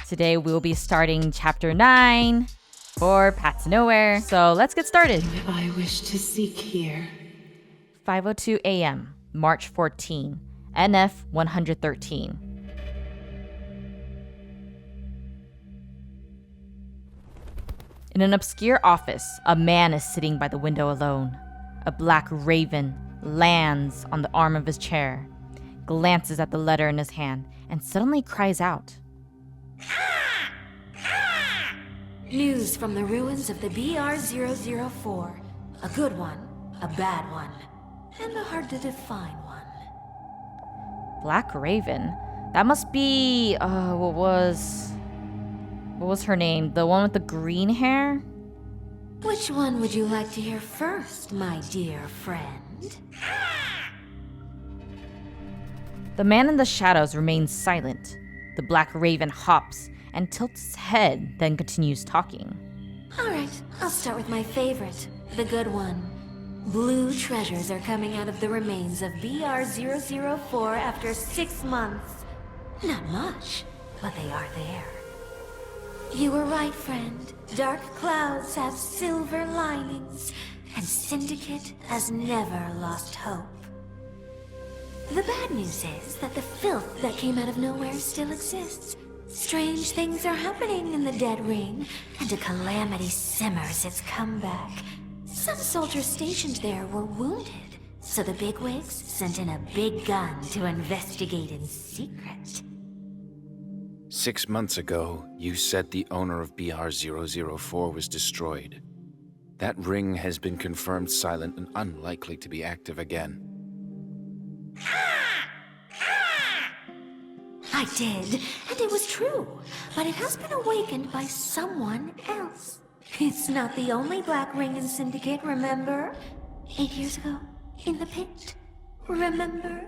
Today we'll be starting chapter 9 for Path to Nowhere. So let's get started. If I wish to seek here. 5:02 a.m., March 14, NF 113. In an obscure office, a man is sitting by the window alone. A black raven lands on the arm of his chair, glances at the letter in his hand, and suddenly cries out. News from the ruins of the BR-004. A good one, a bad one, and a hard-to-define one. Black Raven? That must be, what was her name? The one with the green hair? Which one would you like to hear first, my dear friend? The man in the shadows remains silent. The Black Raven hops and tilts his head, then continues talking. Alright, I'll start with my favorite, the good one. Blue treasures are coming out of the remains of BR-004 after 6 months. Not much, but they are there. You were right, friend. Dark clouds have silver linings, and Syndicate has never lost hope. The bad news is that the filth that came out of nowhere still exists. Strange things are happening in the Dead Ring, and a calamity simmers its comeback. Some soldiers stationed there were wounded, so the bigwigs sent in a big gun to investigate in secret. 6 months ago, you said the owner of BR-004 was destroyed. That ring has been confirmed silent and unlikely to be active again. I did, and it was true, but it has been awakened by someone else. It's not the only Black Ring in Syndicate, remember? 8 years ago, in the pit, remember?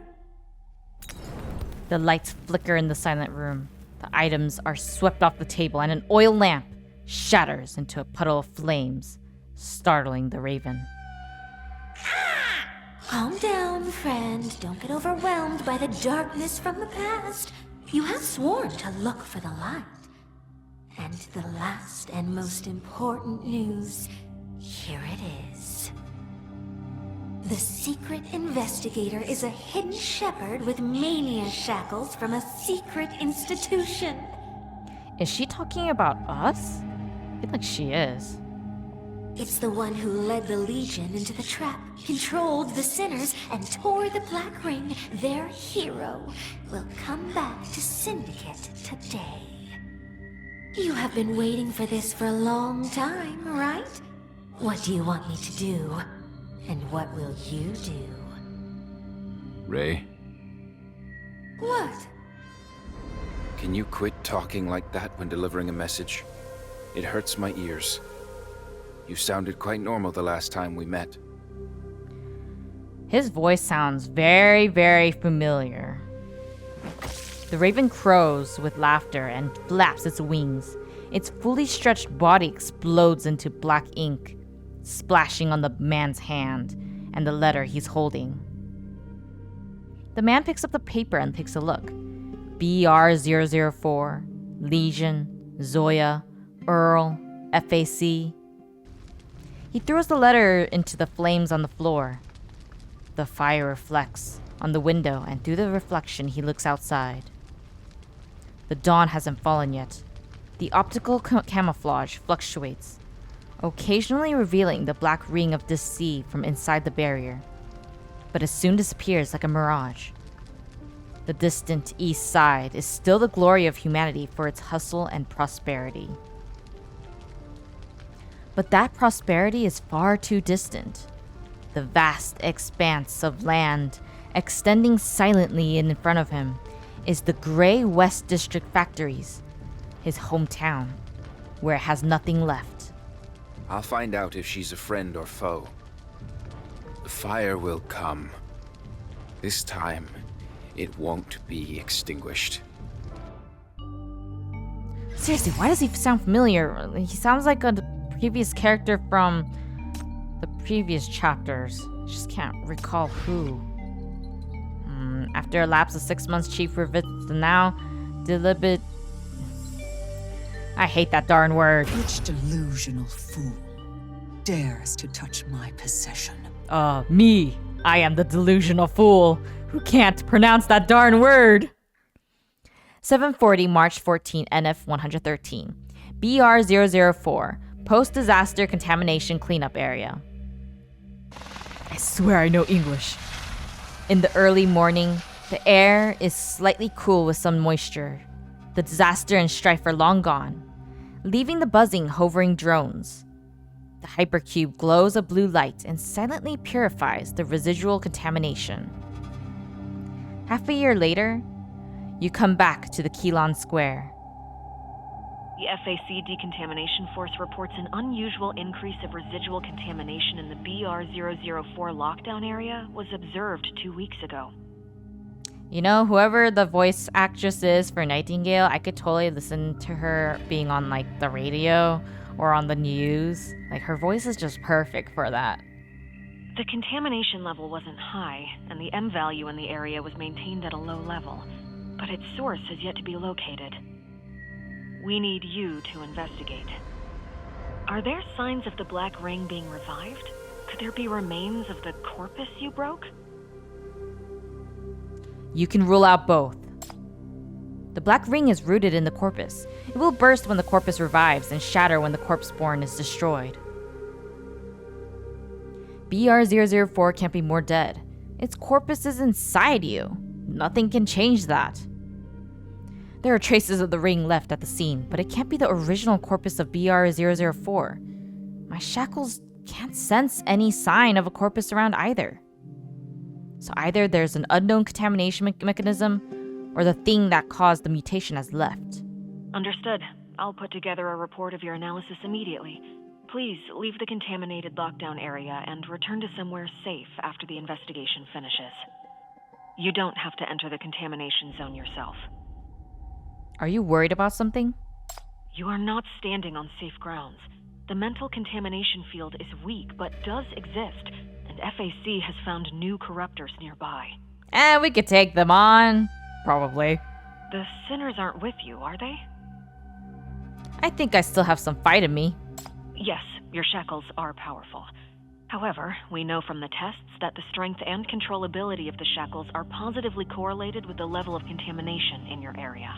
The lights flicker in the silent room. The items are swept off the table, and an oil lamp shatters into a puddle of flames, startling the Raven. Calm down, friend. Don't get overwhelmed by the darkness from the past. You have sworn to look for the light. And the last and most important news, here it is. The secret investigator is a hidden shepherd with mania shackles from a secret institution. Is she talking about us? I feel like she is. It's the one who led the Legion into the trap, controlled the sinners, and tore the Black Ring. Their hero will come back to Syndicate today. You have been waiting for this for a long time, right? What do you want me to do? And what will you do? Ray, What? can you quit talking like that when delivering a message? It hurts my ears. You sounded quite normal the last time we met. His voice sounds very, very familiar. The raven crows with laughter and flaps its wings. Its fully stretched body explodes into black ink, splashing on the man's hand and the letter he's holding. The man picks up the paper and takes a look. BR-004, Legion, Zoya, Earl, FAC. He throws the letter into the flames on the floor. The fire reflects on the window, and through the reflection he looks outside. The dawn hasn't fallen yet. The optical camouflage fluctuates, occasionally revealing the black ring of this sea from inside the barrier, but it soon disappears like a mirage. The distant east side is still the glory of humanity for its hustle and prosperity. But that prosperity is far too distant. The vast expanse of land extending silently in front of him is the gray West District factories, his hometown, where it has nothing left. I'll find out if she's a friend or foe. The fire will come. This time, it won't be extinguished. Seriously, why does he sound familiar? He sounds like a previous character from the previous chapters. Just can't recall who. After a lapse of 6 months, Chief revisits the now deliberate I hate that darn word. Which delusional fool dares to touch my possession? Me. I am the delusional fool who can't pronounce that darn word. 740 March 14 NF 113. BR004. Post-disaster contamination cleanup area. I swear I know English. In the early morning, the air is slightly cool with some moisture. The disaster and strife are long gone, leaving the buzzing, hovering drones. The hypercube glows a blue light and silently purifies the residual contamination. Half a year later, you come back to the Keelan Square. The FAC Decontamination Force reports an unusual increase of residual contamination in the BR004 lockdown area was observed 2 weeks ago. You know, whoever the voice actress is for Nightingale, I could totally listen to her being on like the radio or on the news. Like her voice is just perfect for that. The contamination level wasn't high, and the M value in the area was maintained at a low level, but its source has yet to be located. We need you to investigate. Are there signs of the Black Ring being revived? Could there be remains of the corpus you broke? You can rule out both. The Black Ring is rooted in the corpus. It will burst when the corpus revives and shatter when the corpse-born is destroyed. BR004 can't be more dead. Its corpus is inside you. Nothing can change that. There are traces of the ring left at the scene, but it can't be the original corpus of BR004. My shackles can't sense any sign of a corpus around either. So either there's an unknown contamination mechanism, or the thing that caused the mutation has left. Understood. I'll put together a report of your analysis immediately. Please leave the contaminated lockdown area and return to somewhere safe after the investigation finishes. You don't have to enter the contamination zone yourself. Are you worried about something? You are not standing on safe grounds. The mental contamination field is weak, but does exist, and FAC has found new corruptors nearby. We could take them on. Probably. The sinners aren't with you, are they? I think I still have some fight in me. Yes, your shackles are powerful. However, we know from the tests that the strength and controllability of the shackles are positively correlated with the level of contamination in your area.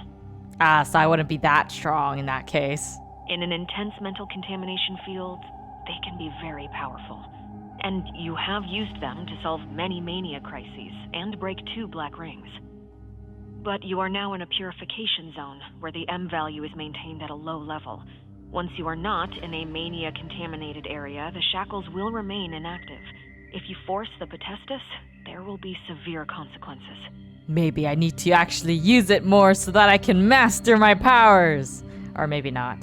So I wouldn't be that strong in that case. In an intense mental contamination field, they can be very powerful. And you have used them to solve many mania crises and break 2 Black Rings. But you are now in a purification zone where the M value is maintained at a low level. Once you are not in a mania-contaminated area, the shackles will remain inactive. If you force the potestis, there will be severe consequences. Maybe I need to actually use it more so that I can master my powers. Or maybe not.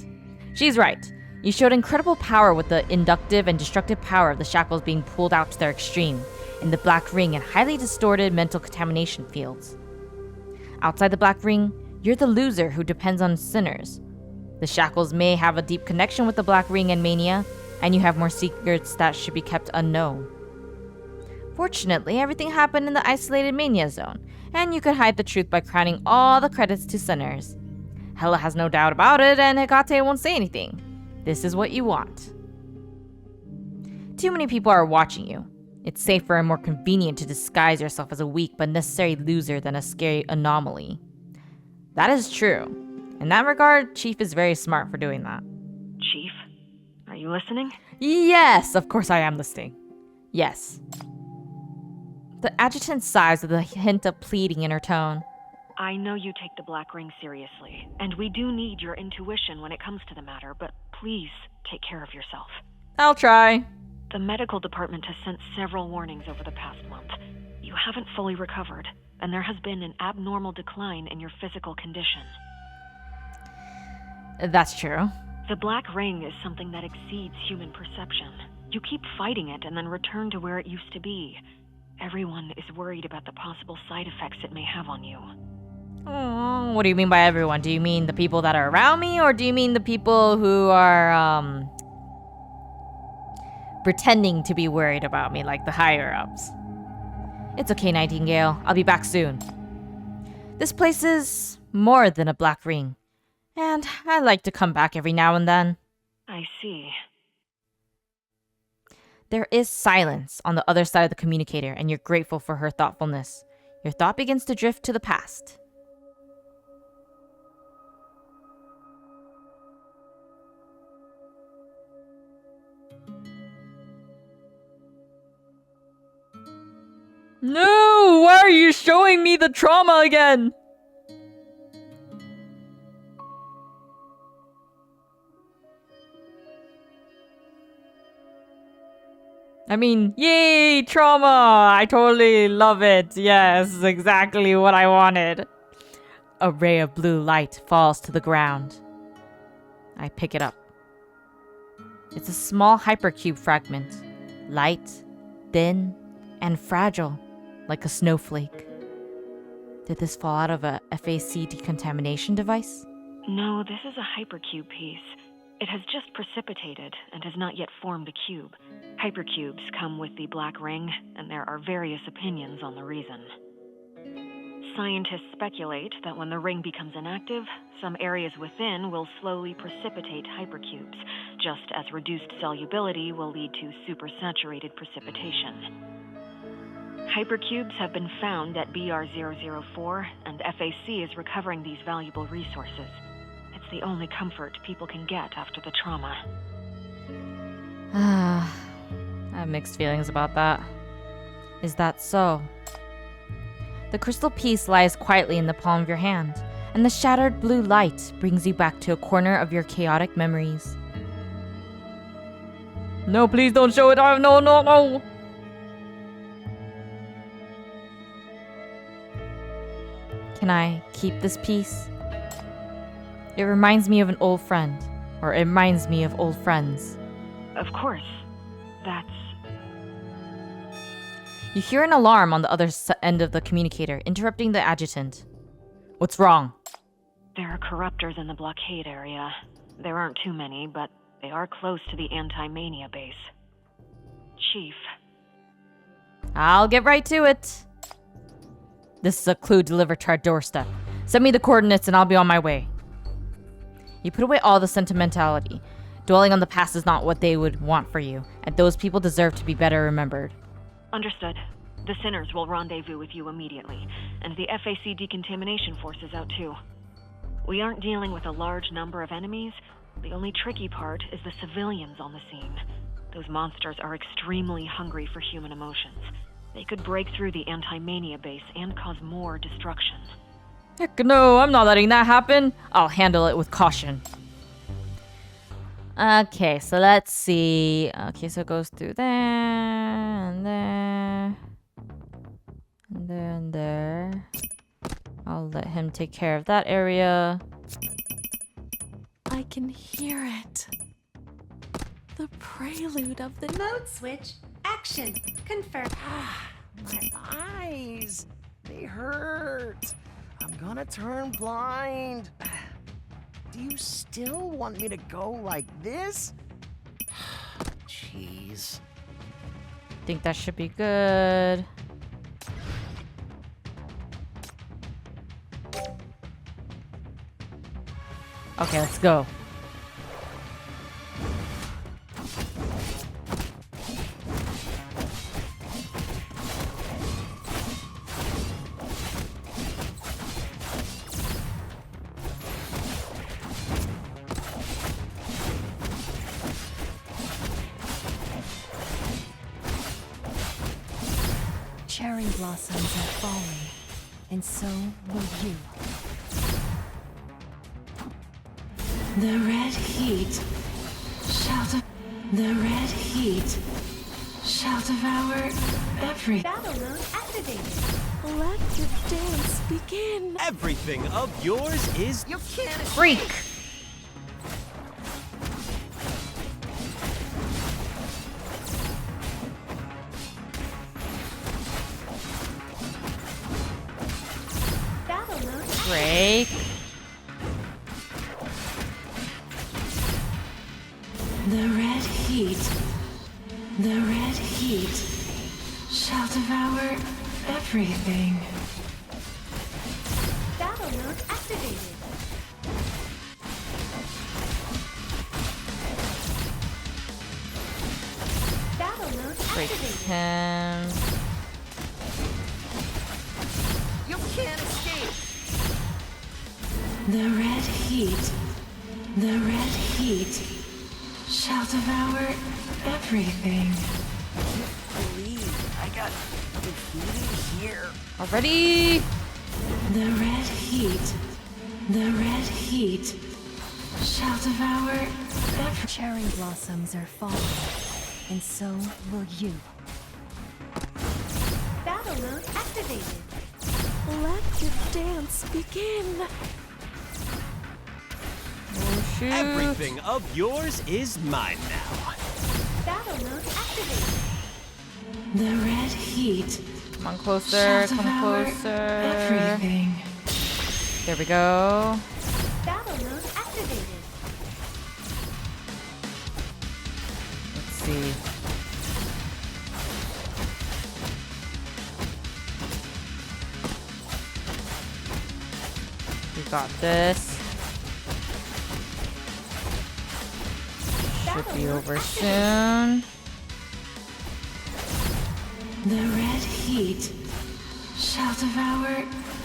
She's right. You showed incredible power with the inductive and destructive power of the shackles being pulled out to their extreme in the Black Ring and highly distorted mental contamination fields. Outside the Black Ring, you're the loser who depends on sinners. The shackles may have a deep connection with the Black Ring and Mania, and you have more secrets that should be kept unknown. Fortunately, everything happened in the isolated Mania zone, and you could hide the truth by crowning all the credits to sinners. Hela has no doubt about it, and Hecate won't say anything. This is what you want. Too many people are watching you. It's safer and more convenient to disguise yourself as a weak but necessary loser than a scary anomaly. That is true. In that regard, Chief is very smart for doing that. Chief, are you listening? Yes, of course I am listening. Yes. The adjutant sighs with a hint of pleading in her tone. I know you take the Black Ring seriously, and we do need your intuition when it comes to the matter, but please take care of yourself. I'll try. The medical department has sent several warnings over the past month. You haven't fully recovered, and there has been an abnormal decline in your physical condition. That's true. The Black Ring is something that exceeds human perception. You keep fighting it and then return to where it used to be. Everyone is worried about the possible side effects it may have on you. Oh, what do you mean by everyone? Do you mean the people that are around me, or do you mean the people who are, pretending to be worried about me, like the higher-ups? It's okay, Nightingale. I'll be back soon. This place is more than a Black Ring. And I like to come back every now and then. I see. There is silence on the other side of the communicator, and you're grateful for her thoughtfulness. Your thought begins to drift to the past. No! Why are you showing me the trauma again? I mean, yay, trauma! I totally love it. Yes, exactly what I wanted. A ray of blue light falls to the ground. I pick it up. It's a small hypercube fragment. Light, thin, and fragile, like a snowflake. Did this fall out of a FAC decontamination device? No, this is a hypercube piece. It has just precipitated and has not yet formed a cube. Hypercubes come with the black ring, and there are various opinions on the reason. Scientists speculate that when the ring becomes inactive, some areas within will slowly precipitate hypercubes, just as reduced solubility will lead to supersaturated precipitation. Hypercubes have been found at BR004, and FAC is recovering these valuable resources. It's the only comfort people can get after the trauma. I have mixed feelings about that. Is that so? The crystal piece lies quietly in the palm of your hand, and the shattered blue light brings you back to a corner of your chaotic memories. No, please don't show it off. No, no, no. Can I keep this piece? It reminds me of an old friend, or it reminds me of old friends. Of course. That's... You hear an alarm on the other end of the communicator, interrupting the adjutant. What's wrong? There are corruptors in the blockade area. There aren't too many, but they are close to the anti-mania base. Chief. I'll get right to it. This is a clue delivered to our doorstep. Send me the coordinates and I'll be on my way. You put away all the sentimentality. Dwelling on the past is not what they would want for you, and those people deserve to be better remembered. Understood. The sinners will rendezvous with you immediately, and the FAC decontamination force is out too. We aren't dealing with a large number of enemies. The only tricky part is the civilians on the scene. Those monsters are extremely hungry for human emotions. They could break through the anti-mania base and cause more destruction. Heck no, I'm not letting that happen. I'll handle it with caution. Okay, so let's see. Okay, so it goes through there, and there, and there, and there. I'll let him take care of that area. I can hear it. The prelude of the Mode switch. Action. Confirm. My eyes, they hurt. I'm gonna turn blind. Do you still want me to go like this? Jeez. Think that should be good. Okay, let's go. cherry blossoms are falling, and so will you. The red heat shall the red heat shall devour every Battle mode activated. Let the dance begin. Everything of yours is... You can't... Freak! Battle mode Break. The red heat shall devour everything. battle mode activated. Break activated. him. You can't escape! The red heat. The red heat shall devour everything. Believe I got defeated here. Already. The red heat. The red heat shall devour every. Cherry blossoms are falling, and so will you. Battle mode activated. Let the dance begin. Oh shoot. Everything of yours is mine now. Battle mode activated. The red heat Come on closer. shall Come devour closer. everything. There we go. Battle mode activated. Let's see. We got this. Should be over soon. The red heat shall devour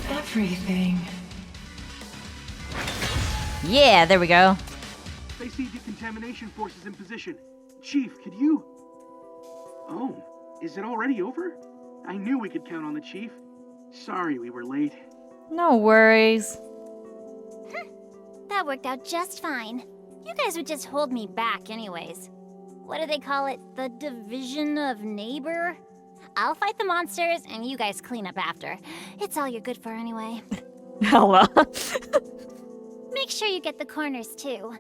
everything. Yeah, there we go. They see decontamination forces in position. Chief, could you... Oh, is it already over? I knew we could count on the Chief. Sorry we were late. No worries. That worked out just fine. You guys would just hold me back anyways. What do they call it? The division of neighbor? I'll fight the monsters and you guys clean up after. It's all you're good for anyway. Hello. Make sure you get the corners too.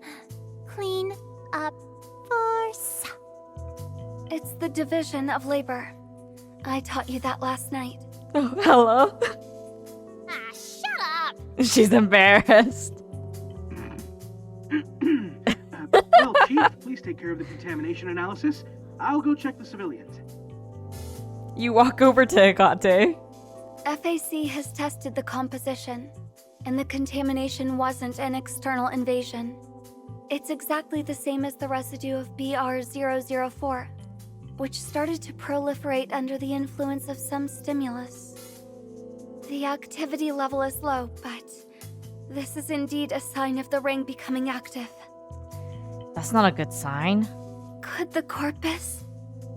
Clean up force. It's the division of labor. I taught you that last night. Oh, hello. Ah, shut up! She's embarrassed. Well, Chief, please take care of the contamination analysis. I'll go check the civilians. You walk over to Hecate. FAC has tested the composition, and the contamination wasn't an external invasion. It's exactly the same as the residue of BR004, which started to proliferate under the influence of some stimulus. The activity level is low, but this is indeed a sign of the ring becoming active. That's not a good sign. Could the corpus?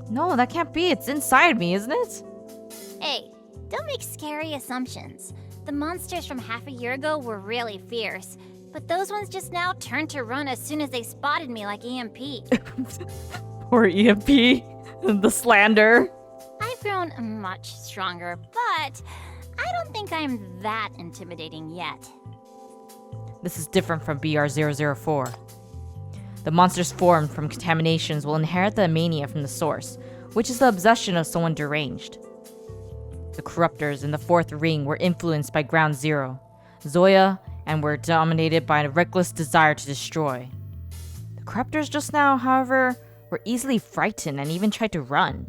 No, that can't be. It's inside me, isn't it? Hey, don't make scary assumptions. The monsters from half a year ago were really fierce, but those ones just now turned to run as soon as they spotted me like EMP. Poor EMP. The slander. I've grown much stronger, but I don't think I'm that intimidating yet. This is different from BR004. The monsters formed from contaminations will inherit the mania from the source, which is the obsession of someone deranged. The corruptors in the fourth ring were influenced by Ground Zero, Zoya, and were dominated by a reckless desire to destroy. The corruptors just now, however, were easily frightened and even tried to run.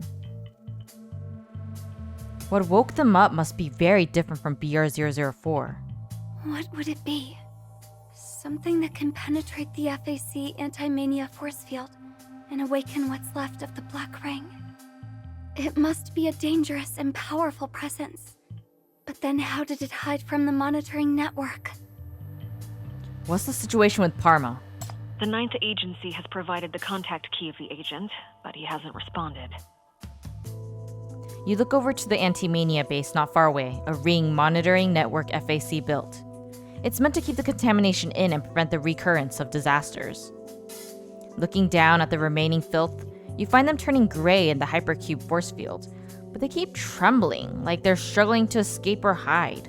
What woke them up must be very different from BR004. What would it be? Something that can penetrate the FAC anti-mania force field and awaken what's left of the Black Ring. It must be a dangerous and powerful presence. But then how did it hide from the monitoring network? What's the situation with Parma? The Ninth Agency has provided the contact key of the agent, but he hasn't responded. You look over to the anti-mania base not far away, a ring monitoring network FAC built. It's meant to keep the contamination in and prevent the recurrence of disasters. Looking down at the remaining filth, you find them turning gray in the hypercube force field, but they keep trembling, like they're struggling to escape or hide.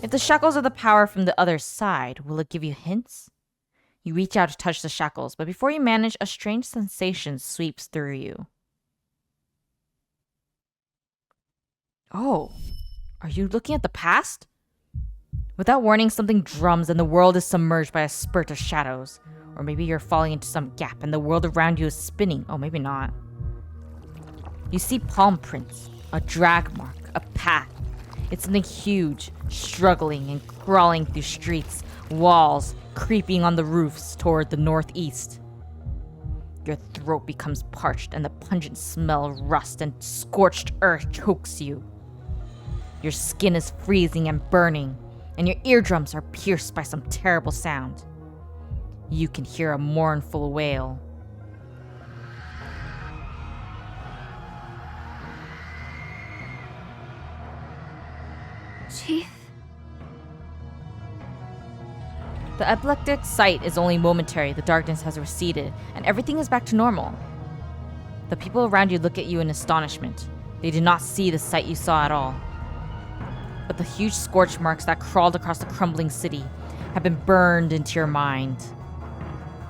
If the shackles are the power from the other side, will it give you hints? You reach out to touch the shackles, but before you manage, a strange sensation sweeps through you. Oh, are you looking at the past? Without warning, something drums and the world is submerged by a spurt of shadows. Or maybe you're falling into some gap and the world around you is spinning. Oh, maybe not. You see palm prints, a drag mark, a path. It's something huge, struggling and crawling through streets, walls, creeping on the roofs toward the northeast. Your throat becomes parched and the pungent smell of rust and scorched earth chokes you. Your skin is freezing and burning, and your eardrums are pierced by some terrible sound. You can hear a mournful wail. Chief? The epileptic sight is only momentary. The darkness has receded, and everything is back to normal. The people around you look at you in astonishment. They do not see the sight you saw at all. But the huge scorch marks that crawled across the crumbling city have been burned into your mind.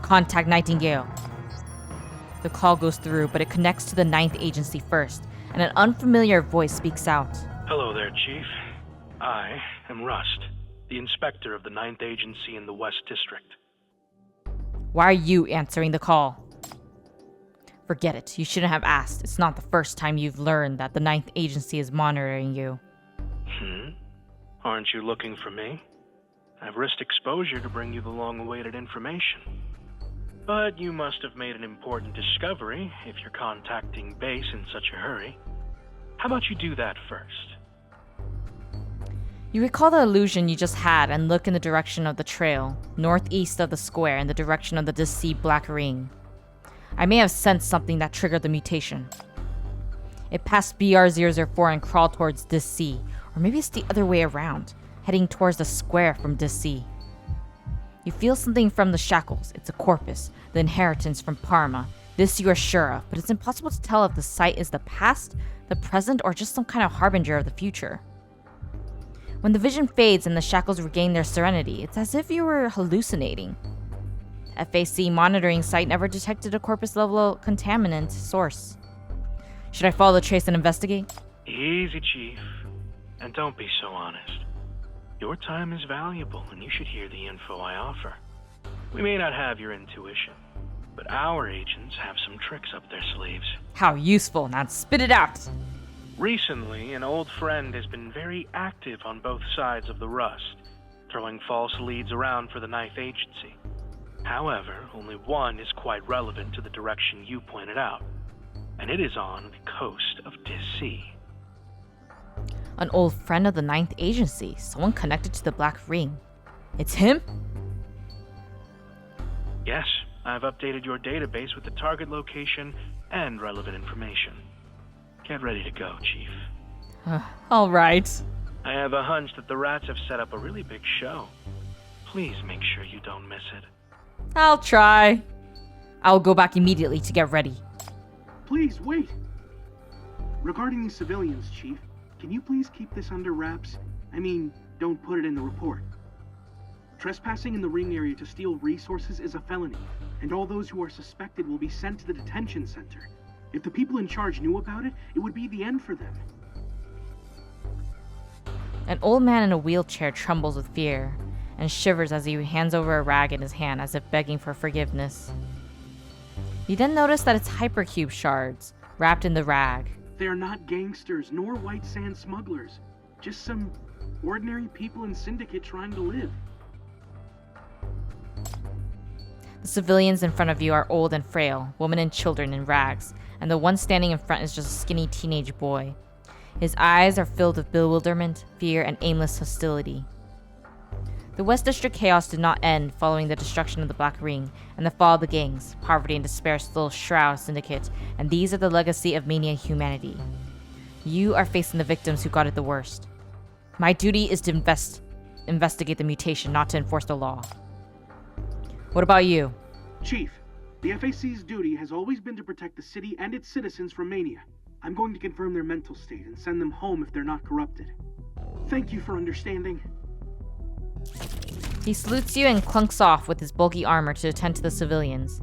Contact Nightingale. The call goes through, but it connects to the 9th Agency first, and an unfamiliar voice speaks out. Hello there, Chief. I am Rust, the inspector of the 9th Agency in the West District. Why are you answering the call? Forget it. You shouldn't have asked. It's not the first time you've learned that the 9th Agency is monitoring you. Aren't you looking for me? I've risked exposure to bring you the long-awaited information. But you must have made an important discovery if you're contacting base in such a hurry. How about you do that first? You recall the illusion you just had and look in the direction of the trail, northeast of the square in the direction of the deceased black ring. I may have sensed something that triggered the mutation. It passed BR004 and crawled towards DC, or maybe it's the other way around, heading towards the square from DC. You feel something from the shackles. It's a corpus, the inheritance from Parma. This you are sure of, but it's impossible to tell if the site is the past, the present, or just some kind of harbinger of the future. When the vision fades and the shackles regain their serenity, it's as if you were hallucinating. FAC monitoring site never detected a corpus-level contaminant source. Should I follow the trace and investigate? Easy, Chief. And don't be so honest. Your time is valuable, and you should hear the info I offer. We may not have your intuition, but our agents have some tricks up their sleeves. How useful. Now spit it out. Recently, an old friend has been very active on both sides of the Rust, throwing false leads around for the 9th Agency. However, only one is quite relevant to the direction you pointed out, and it is on the coast of DC. An old friend of the 9th Agency, someone connected to the Black Ring. It's him? Yes, I've updated your database with the target location and relevant information. Get ready to go, Chief. All right. I have a hunch that the rats have set up a really big show. Please make sure you don't miss it. I'll try. I'll go back immediately to get ready. Please, wait. Regarding these civilians, Chief, can you please keep this under wraps? I mean, don't put it in the report. Trespassing in the ring area to steal resources is a felony, and all those who are suspected will be sent to the detention center. If the people in charge knew about it, it would be the end for them. An old man in a wheelchair trembles with fear and shivers as he hands over a rag in his hand as if begging for forgiveness. You then notice that it's hypercube shards wrapped in the rag. They are not gangsters nor white sand smugglers. Just some ordinary people in Syndicate trying to live. The civilians in front of you are old and frail, women and children in rags, and the one standing in front is just a skinny teenage boy. His eyes are filled with bewilderment, fear, and aimless hostility. The West District chaos did not end following the destruction of the Black Ring and the fall of the gangs. Poverty and despair still shroud Syndicate, and these are the legacy of mania humanity. You are facing the victims who got it the worst. My duty is to investigate the mutation, not to enforce the law. What about you? Chief, the FAC's duty has always been to protect the city and its citizens from mania. I'm going to confirm their mental state and send them home if they're not corrupted. Thank you for understanding. He salutes you and clunks off with his bulky armor to attend to the civilians.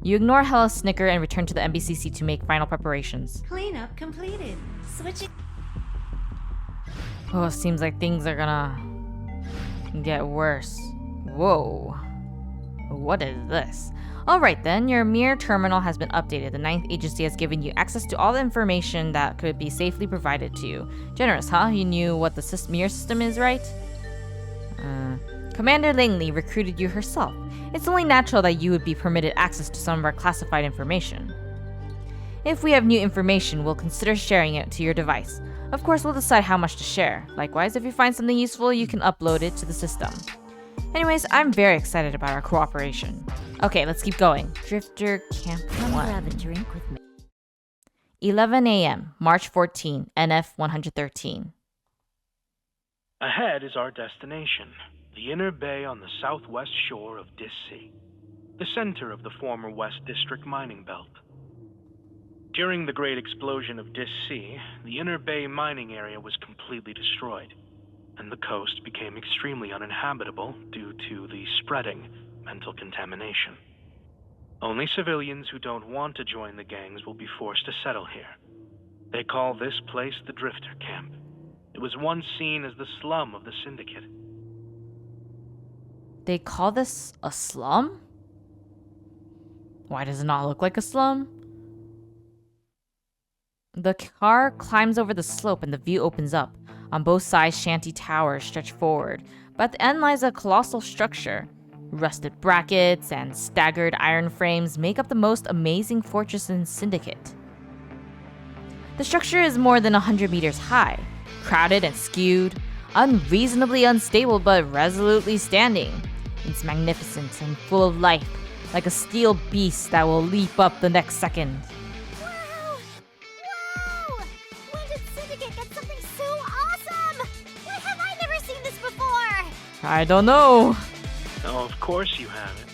You ignore Hella's snicker and return to the MBCC to make final preparations. Cleanup completed. Switching. Oh, seems like things are gonna get worse. Whoa. What is this? Alright then, your mirror terminal has been updated. The 9th Agency has given you access to all the information that could be safely provided to you. Generous, huh? You knew what the mirror system is, right? Commander Langley recruited you herself. It's only natural that you would be permitted access to some of our classified information. If we have new information, we'll consider sharing it to your device. Of course, we'll decide how much to share. Likewise, if you find something useful, you can upload it to the system. Anyways, I'm very excited about our cooperation. Okay, let's keep going. Drifter Camp 1. Grab a drink with me. 11 a.m., March 14, NF 113. Ahead is our destination, the inner bay on the southwest shore of Dis Sea, the center of the former West District mining belt. During the Great Explosion of Dis Sea, the inner bay mining area was completely destroyed, and the coast became extremely uninhabitable due to the spreading mental contamination. Only civilians who don't want to join the gangs will be forced to settle here. They call this place the Drifter Camp. It was once seen as the slum of the Syndicate. They call this a slum? Why does it not look like a slum? The car climbs over the slope and the view opens up. On both sides, shanty towers stretch forward, but at the end lies a colossal structure. Rusted brackets and staggered iron frames make up the most amazing fortress in Syndicate. The structure is more than 100 meters high, crowded and skewed, unreasonably unstable but resolutely standing. It's magnificent and full of life, like a steel beast that will leap up the next second. I don't know. Oh, of course you haven't.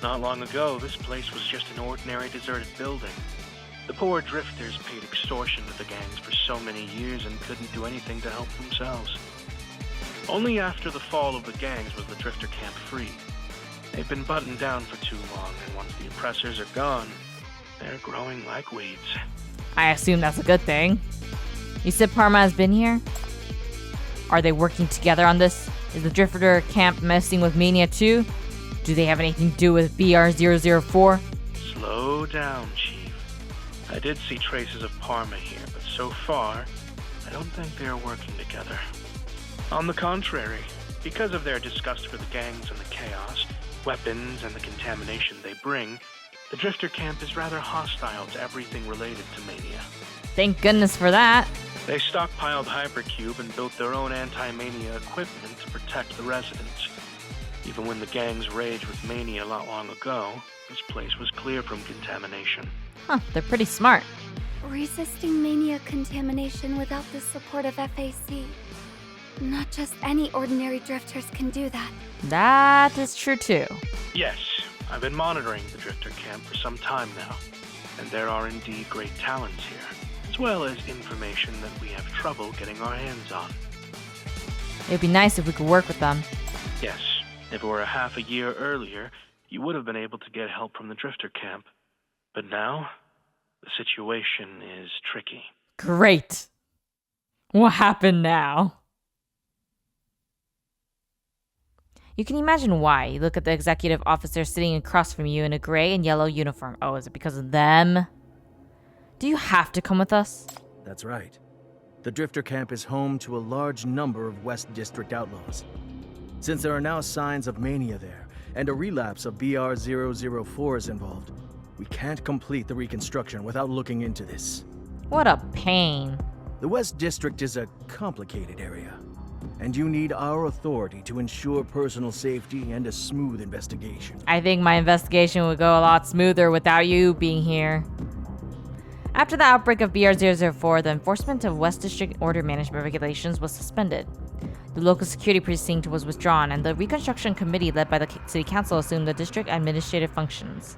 Not long ago, this place was just an ordinary deserted building. The poor drifters paid extortion to the gangs for so many years and couldn't do anything to help themselves. Only after the fall of the gangs was the drifter camp free. They've been buttoned down for too long, and once the oppressors are gone, they're growing like weeds. I assume that's a good thing. You said Parma has been here? Are they working together on this? Is the Drifter camp messing with Mania too? Do they have anything to do with BR-004? Slow down, Chief. I did see traces of Parma here, but so far, I don't think they are working together. On the contrary, because of their disgust for the gangs and the chaos, weapons, and the contamination they bring, the Drifter camp is rather hostile to everything related to Mania. Thank goodness for that. They stockpiled Hypercube and built their own anti-Mania equipment to protect the residents. Even when the gangs raged with Mania not long ago, this place was clear from contamination. Huh, they're pretty smart. Resisting Mania contamination without the support of FAC. Not just any ordinary drifters can do that. That is true too. Yes, I've been monitoring the Drifter camp for some time now, and there are indeed great talents here, as well as information that we have trouble getting our hands on. It'd be nice if we could work with them. Yes, if it were a half a year earlier, you would have been able to get help from the Drifter camp. But now, the situation is tricky. Great. What happened now? You can imagine why. You look at the executive officer sitting across from you in a gray and yellow uniform. Oh, is it because of them? Do you have to come with us? That's right. The Drifter camp is home to a large number of West District outlaws. Since there are now signs of mania there, and a relapse of BR-004 is involved, we can't complete the reconstruction without looking into this. What a pain. The West District is a complicated area, and you need our authority to ensure personal safety and a smooth investigation. I think my investigation would go a lot smoother without you being here. After the outbreak of BR-004, the enforcement of West District order management regulations was suspended. The local security precinct was withdrawn, and the reconstruction committee led by the city council assumed the district administrative functions.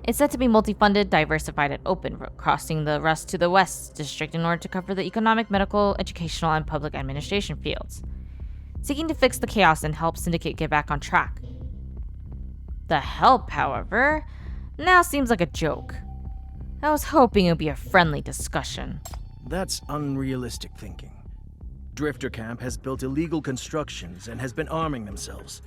It's said to be multi-funded, diversified, and open, crossing the rest to the West District in order to cover the economic, medical, educational, and public administration fields, seeking to fix the chaos and help Syndicate get back on track. The help, however, now seems like a joke. I was hoping it would be a friendly discussion. That's unrealistic thinking. Drifter Camp has built illegal constructions and has been arming themselves.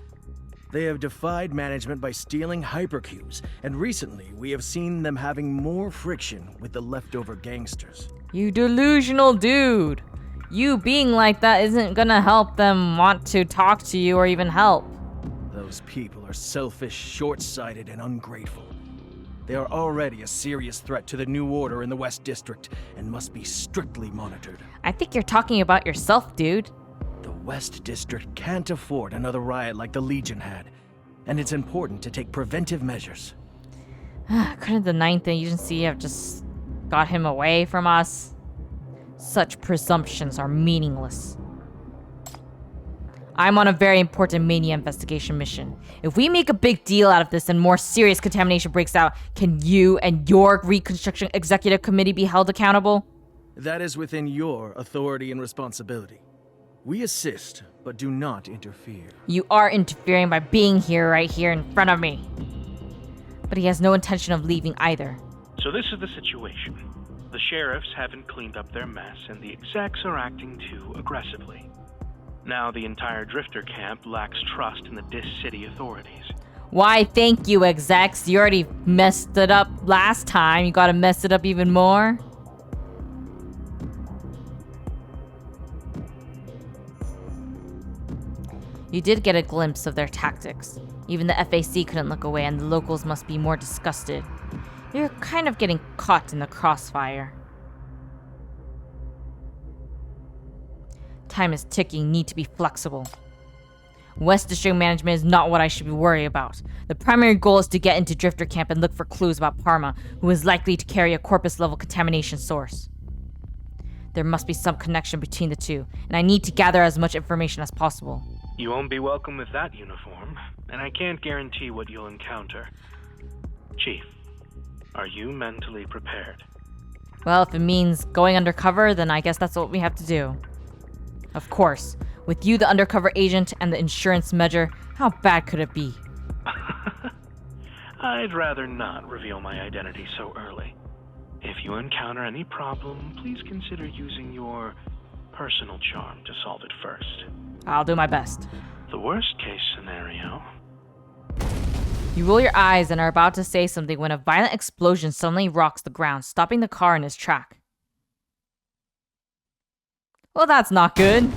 They have defied management by stealing hypercubes, and recently we have seen them having more friction with the leftover gangsters. You delusional dude! You being like that isn't gonna help them want to talk to you or even help. The Those people are selfish, short-sighted, and ungrateful. They are already a serious threat to the new order in the West District and must be strictly monitored. I think you're talking about yourself, dude. The West District can't afford another riot like the Legion had, and it's important to take preventive measures. Couldn't the 9th Agency have just got him away from us? Such presumptions are meaningless. I'm on a very important mania investigation mission. If we make a big deal out of this and more serious contamination breaks out, can you and your Reconstruction Executive Committee be held accountable? That is within your authority and responsibility. We assist, but do not interfere. You are interfering by being here right here in front of me. But he has no intention of leaving either. So this is the situation. The sheriffs haven't cleaned up their mess, and the execs are acting too aggressively. Now the entire Drifter camp lacks trust in the Dis City authorities. Why, thank you, execs. You already messed it up last time. You gotta mess it up even more. You did get a glimpse of their tactics. Even the FAC couldn't look away, and the locals must be more disgusted. You're kind of getting caught in the crossfire. Time is ticking, need to be flexible. West District management is not what I should be worried about. The primary goal is to get into Drifter camp and look for clues about Parma, who is likely to carry a corpus-level contamination source. There must be some connection between the two, and I need to gather as much information as possible. You won't be welcome with that uniform, and I can't guarantee what you'll encounter. Chief, are you mentally prepared? Well, if it means going undercover, then I guess that's what we have to do. Of course. With you, the undercover agent, and the insurance measure, how bad could it be? I'd rather not reveal my identity so early. If you encounter any problem, please consider using your personal charm to solve it first. I'll do my best. The worst case scenario. You roll your eyes and are about to say something when a violent explosion suddenly rocks the ground, stopping the car in its track. Well, that's not good.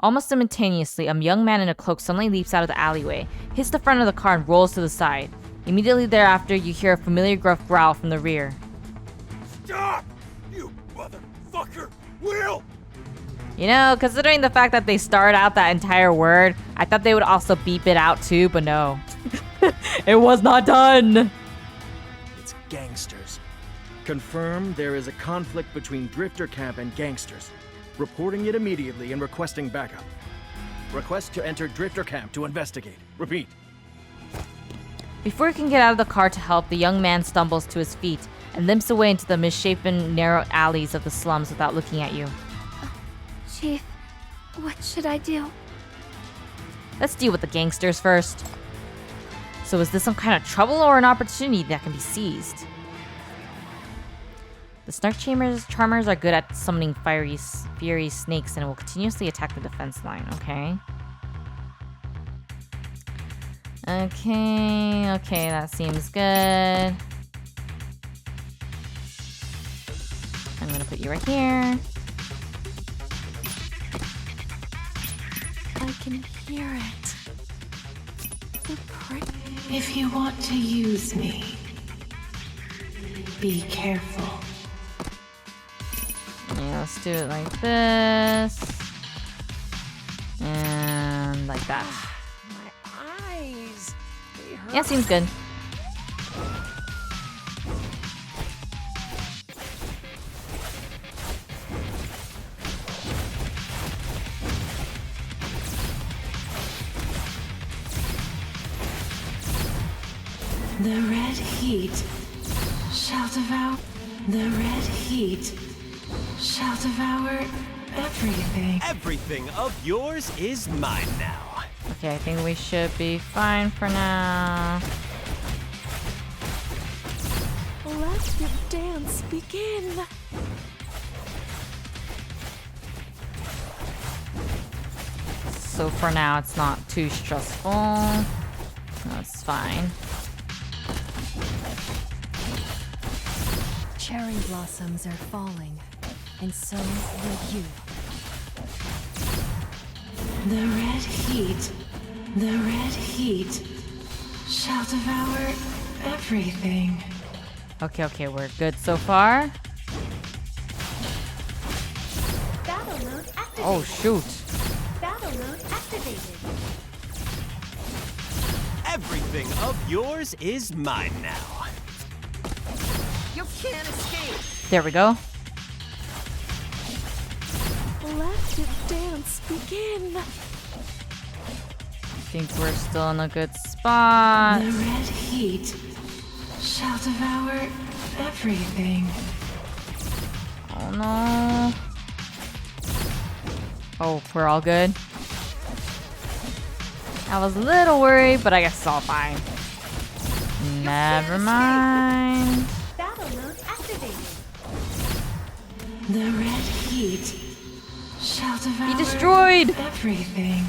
Almost simultaneously, a young man in a cloak suddenly leaps out of the alleyway, hits the front of the car, and rolls to the side. Immediately thereafter, you hear a familiar gruff growl from the rear. Stop! You motherfucker! Will! You know, considering the fact that they start out that entire word, I thought they would also beep it out too, but no. It was not done! It's gangsters. Confirm there is a conflict between Drifter camp and gangsters. Reporting it immediately and requesting backup. Request to enter Drifter camp to investigate. Repeat. Before you can get out of the car to help, the young man stumbles to his feet and limps away into the misshapen, narrow alleys of the slums without looking at you. Chief, what should I do? Let's deal with the gangsters first. So is this some kind of trouble or an opportunity that can be seized? The Snark Charmers are good at summoning fiery snakes and will continuously attack the defense line, okay? Okay, that seems good. I'm gonna put you right here. I can hear it. If you want to use me, be careful. Yeah, let's do it like this. And like that. My eyes. They hurt. Yeah, seems good. The red heat shall devour. The red heat shall devour everything. Everything of yours is mine now. Okay, I think we should be fine for now. Let the dance begin. So for now, it's not too stressful. That's fine. Cherry blossoms are falling, and so will you. The red heat The red heat shall devour everything. Okay, we're good so far. Battle mode activated. Oh, shoot. Battle mode activated. Everything of yours is mine now. You can't escape! There we go. Let the dance begin. I think we're still in a good spot. The red heat shall devour everything. Oh no. Oh, we're all good. I was a little worried, but I guess it's all fine. Never mind. Battle mode activated. The red heat shall devour Be destroyed! everything.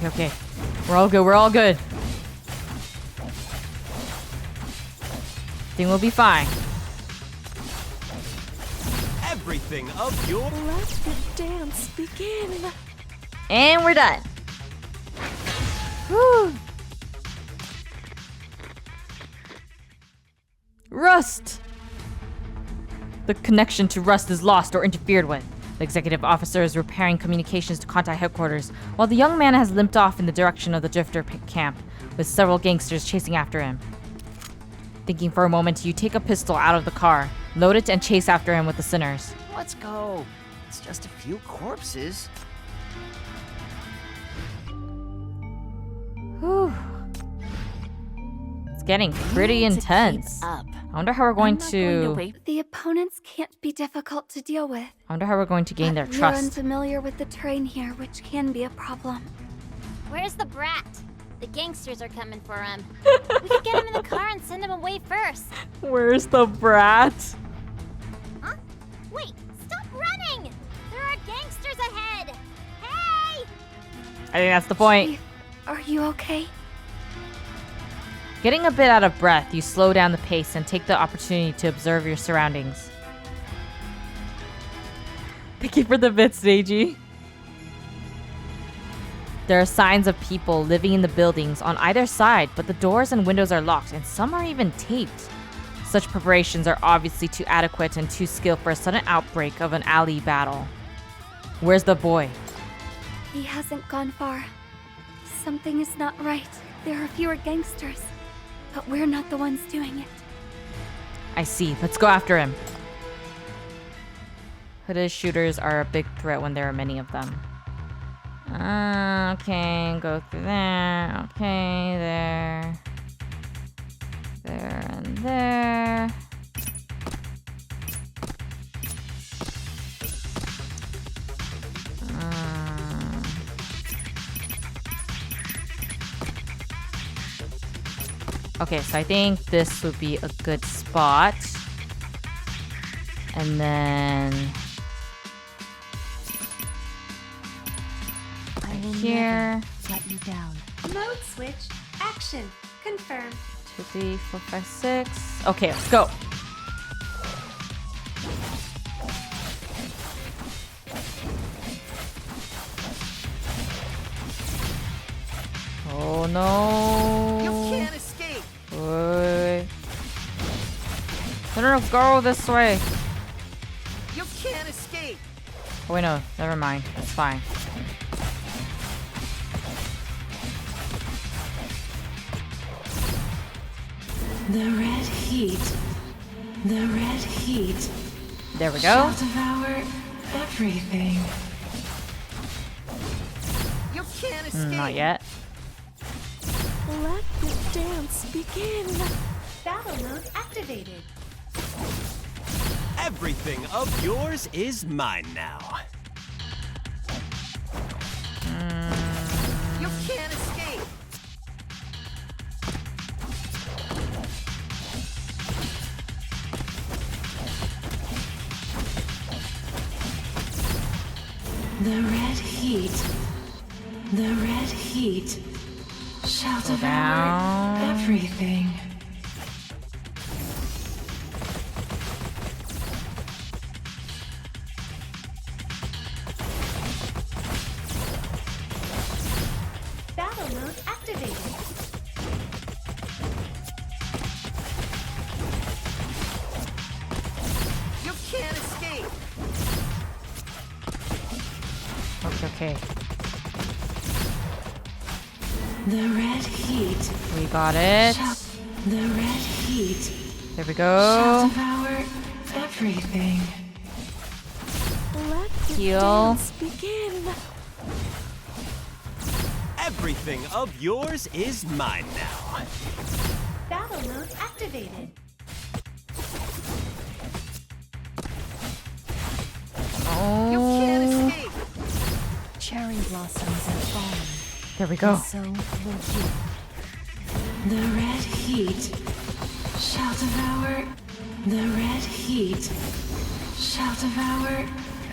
Okay. We're all good. Think we'll be fine. Everything of your... Let the dance begin. And we're done. Whew. Rust! The connection to Rust is lost or interfered with. The executive officer is repairing communications to contact headquarters, while the young man has limped off in the direction of the Drifter camp, with several gangsters chasing after him. Thinking for a moment, you take a pistol out of the car, load it, and chase after him with the sinners. Let's go. It's just a few corpses. Whew. It's getting pretty intense. Up. I wonder how we're going to... The opponents can't be difficult to deal with. I wonder how we're going to gain their We're trust. unfamiliar with the terrain here, which can be a problem. Where's the brat? The gangsters are coming for him. We could get him in the car and send him away first. Where's the brat? Huh? Wait, stop running! There are gangsters ahead! Hey! I think that's the point. Chief, are you okay? Getting a bit out of breath, you slow down the pace and take the opportunity to observe your surroundings. Thank you for the bits, Neji. There are signs of people living in the buildings on either side, but the doors and windows are locked, and some are even taped. Such preparations are obviously too adequate and too skilled for a sudden outbreak of an alley battle. Where's the boy? He hasn't gone far. Something is not right. There are fewer gangsters, but we're not the ones doing it. I see. Let's go after him. Hooded shooters are a big threat when there are many of them. Okay, go through there. Okay, there. There and there. Okay, so I think this would be a good spot. And then... here. Let you down. Mode switch. Action. Confirm. 2, 3, 4, 5, 6. Okay, let's go. Oh no. You can't escape. Wait. No, go this way. You can't escape. Oh wait, no, never mind. It's fine. The red heat. The red heat. There we go. Shall devour everything. You can't escape. Not yet. Let the dance begin. Battle mode activated. Everything of yours is mine now. You can't escape. The red heat. The red heat shall devour down. everything. Battle mode activated. You can't escape! Okay. The red heat. We got it. The red heat. There we Shall go. devour everything. Let the Heal. dance begin. Everything of yours is mine now. Battle mode activated. Oh. You can't escape! Cherry blossoms are falling. There we go. And so will you. The red heat shall devour. The red heat shall devour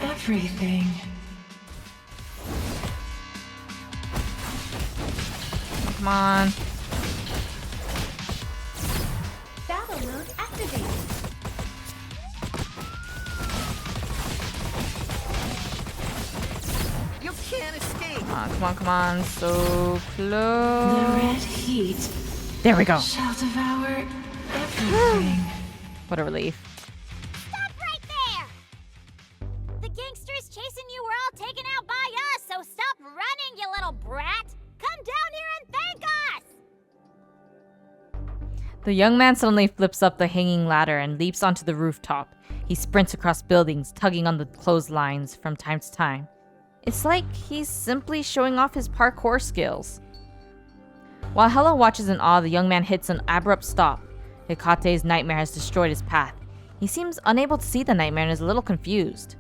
everything. Come on. Battle mode activated. You can't escape! Come on. So The close. red heat There we go. shall devour everything. What a relief. Stop right there! The gangsters chasing you were all taken out by us, so stop running, you little brat! Come down here and thank us! The young man suddenly flips up the hanging ladder and leaps onto the rooftop. He sprints across buildings, tugging on the clotheslines from time to time. It's like he's simply showing off his parkour skills. While Hella watches in awe, the young man hits an abrupt stop. Hikate's nightmare has destroyed his path. He seems unable to see the nightmare and is a little confused.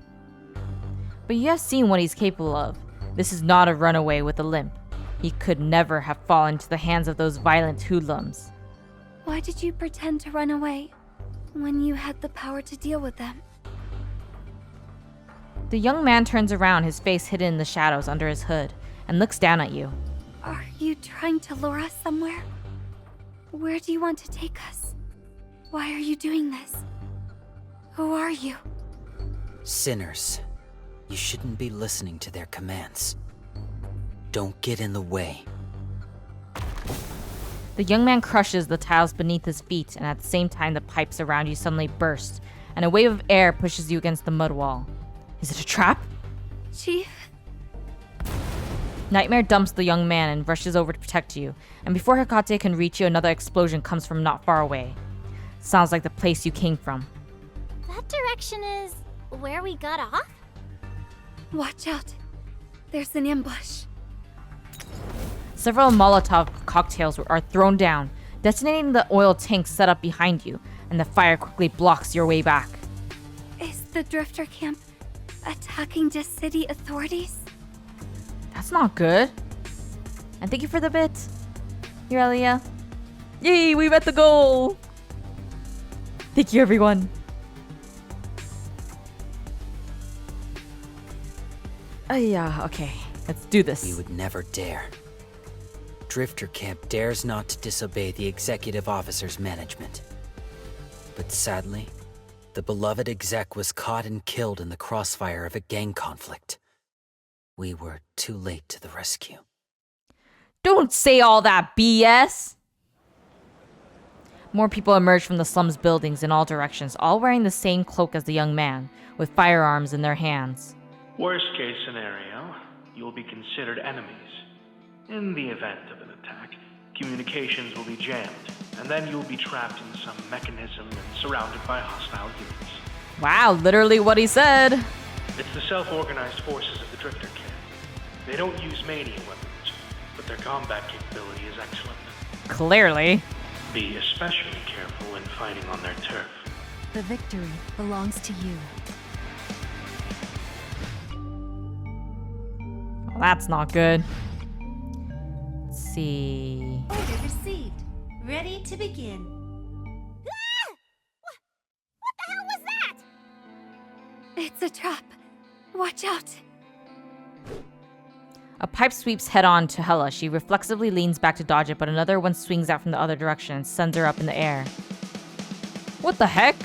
But you have seen what he's capable of. This is not a runaway with a limp. He could never have fallen into the hands of those violent hoodlums. Why did you pretend to run away when you had the power to deal with them? The young man turns around, his face hidden in the shadows under his hood, and looks down at you. Are you trying to lure us somewhere? Where do you want to take us? Why are you doing this? Who are you? Sinners. You shouldn't be listening to their commands. Don't get in the way. The young man crushes the tiles beneath his feet, and at the same time the pipes around you suddenly burst, and a wave of air pushes you against the mud wall. Is it a trap? Chief? Nightmare dumps the young man and rushes over to protect you, and before Hikate can reach you, another explosion comes from not far away. Sounds like the place you came from. That direction is where we got off? Watch out. There's an ambush. Several Molotov cocktails are thrown down, detonating the oil tank set up behind you, and the fire quickly blocks your way back. Is the Drifter camp attacking the city authorities? That's not good. And thank you for the bit, Aurelia. Yay, we met the goal! Thank you, everyone. Yeah, okay. Let's do this. We would never dare. Drifter Camp dares not to disobey the executive officer's management. But sadly, the beloved exec was caught and killed in the crossfire of a gang conflict. We were too late to the rescue. Don't say all that BS! More people emerge from the slums buildings in all directions, all wearing the same cloak as the young man, with firearms in their hands. Worst case scenario, you'll be considered enemies. In the event of an attack, communications will be jammed, and then you'll be trapped in some mechanism and surrounded by hostile units. Wow, literally what he said. It's the self-organized forces of the Drifter Camp. They don't use mania weapons, but their combat capability is excellent. Clearly. Be especially careful when fighting on their turf. The victory belongs to you. Well, that's not good. Let's see. Order received. Ready to begin. Ah! What the hell was that? It's a trap. Watch out. A pipe sweeps head on to Hella. She reflexively leans back to dodge it, but another one swings out from the other direction and sends her up in the air. What the heck?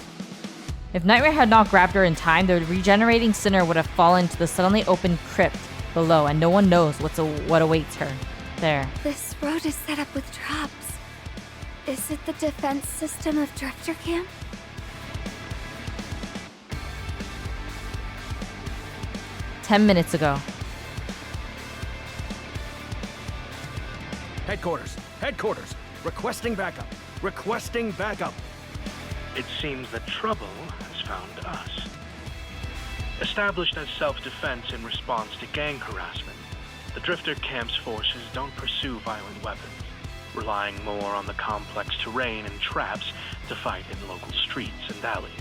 If Nightmare had not grabbed her in time, the regenerating sinner would have fallen to the suddenly open crypt below, and no one knows what awaits her. There. This road is set up with traps. Is it the defense system of Drifter Camp? "10 minutes ago. Headquarters! Headquarters! Requesting backup! Requesting backup! It seems that trouble has found us. Established as self-defense in response to gang harassment, the Drifter Camp's forces don't pursue violent weapons, relying more on the complex terrain and traps to fight in local streets and alleys.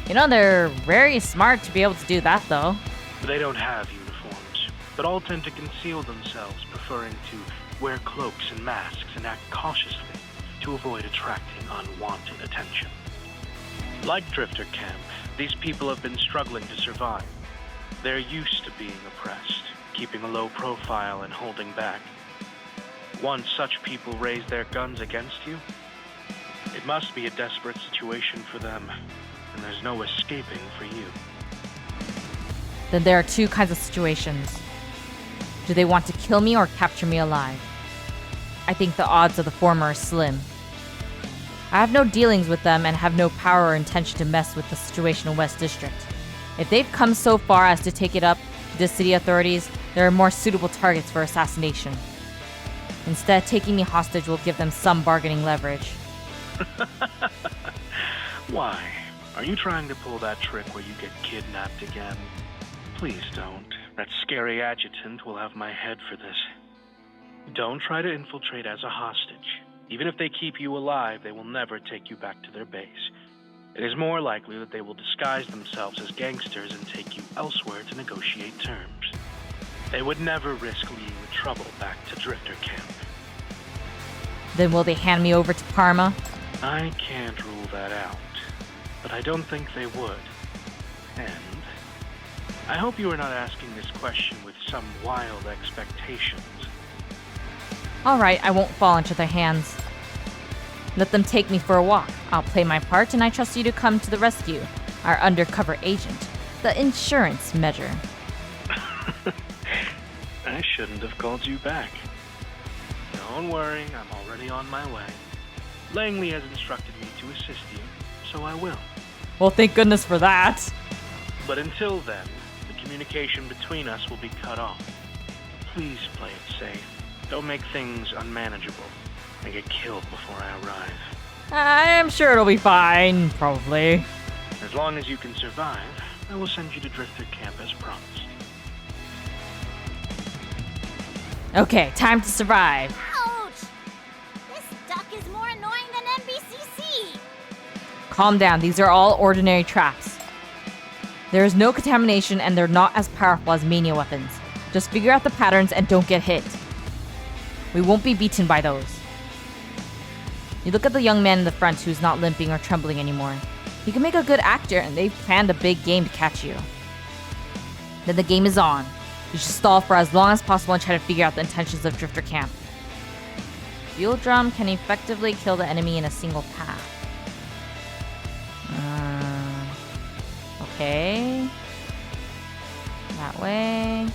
You know, they're very smart to be able to do that, though. They don't have uniforms, but all tend to conceal themselves, preferring to wear cloaks and masks and act cautiously to avoid attracting unwanted attention. Like Drifter Camp, these people have been struggling to survive. They're used to being oppressed, keeping a low profile and holding back. Once such people raise their guns against you, it must be a desperate situation for them, and there's no escaping for you. Then there are two kinds of situations. Do they want to kill me or capture me alive? I think the odds of the former are slim. I have no dealings with them and have no power or intention to mess with the situation in West District. If they've come so far as to take it up to the city authorities, there are more suitable targets for assassination. Instead, taking me hostage will give them some bargaining leverage. Why? Are you trying to pull that trick where you get kidnapped again? Please don't. That scary adjutant will have my head for this. Don't try to infiltrate as a hostage. Even if they keep you alive, they will never take you back to their base. It is more likely that they will disguise themselves as gangsters and take you elsewhere to negotiate terms. They would never risk leading the trouble back to Drifter Camp. Then will they hand me over to Karma? I can't rule that out, but I don't think they would. And I hope you are not asking this question with some wild expectations. Alright, I won't fall into their hands. Let them take me for a walk. I'll play my part and I trust you to come to the rescue. Our undercover agent. The insurance measure. I shouldn't have called you back. Don't worry, I'm already on my way. Langley has instructed me to assist you, so I will. Well, thank goodness for that. But until then, the communication between us will be cut off. Please play it safe. Don't make things unmanageable and get killed before I arrive. I'm sure it'll be fine, probably. As long as you can survive, I will send you to Drifter Camp as promised. Okay, time to survive. Ouch! This duck is more annoying than NBCC! Calm down, these are all ordinary traps. There is no contamination and they're not as powerful as mania weapons. Just figure out the patterns and don't get hit. We won't be beaten by those. You look at the young man in the front who's not limping or trembling anymore. He can make a good actor and they've planned a big game to catch you. Then the game is on. You should stall for as long as possible and try to figure out the intentions of Drifter Camp. Fuel drum can effectively kill the enemy in a single path. Okay. That way.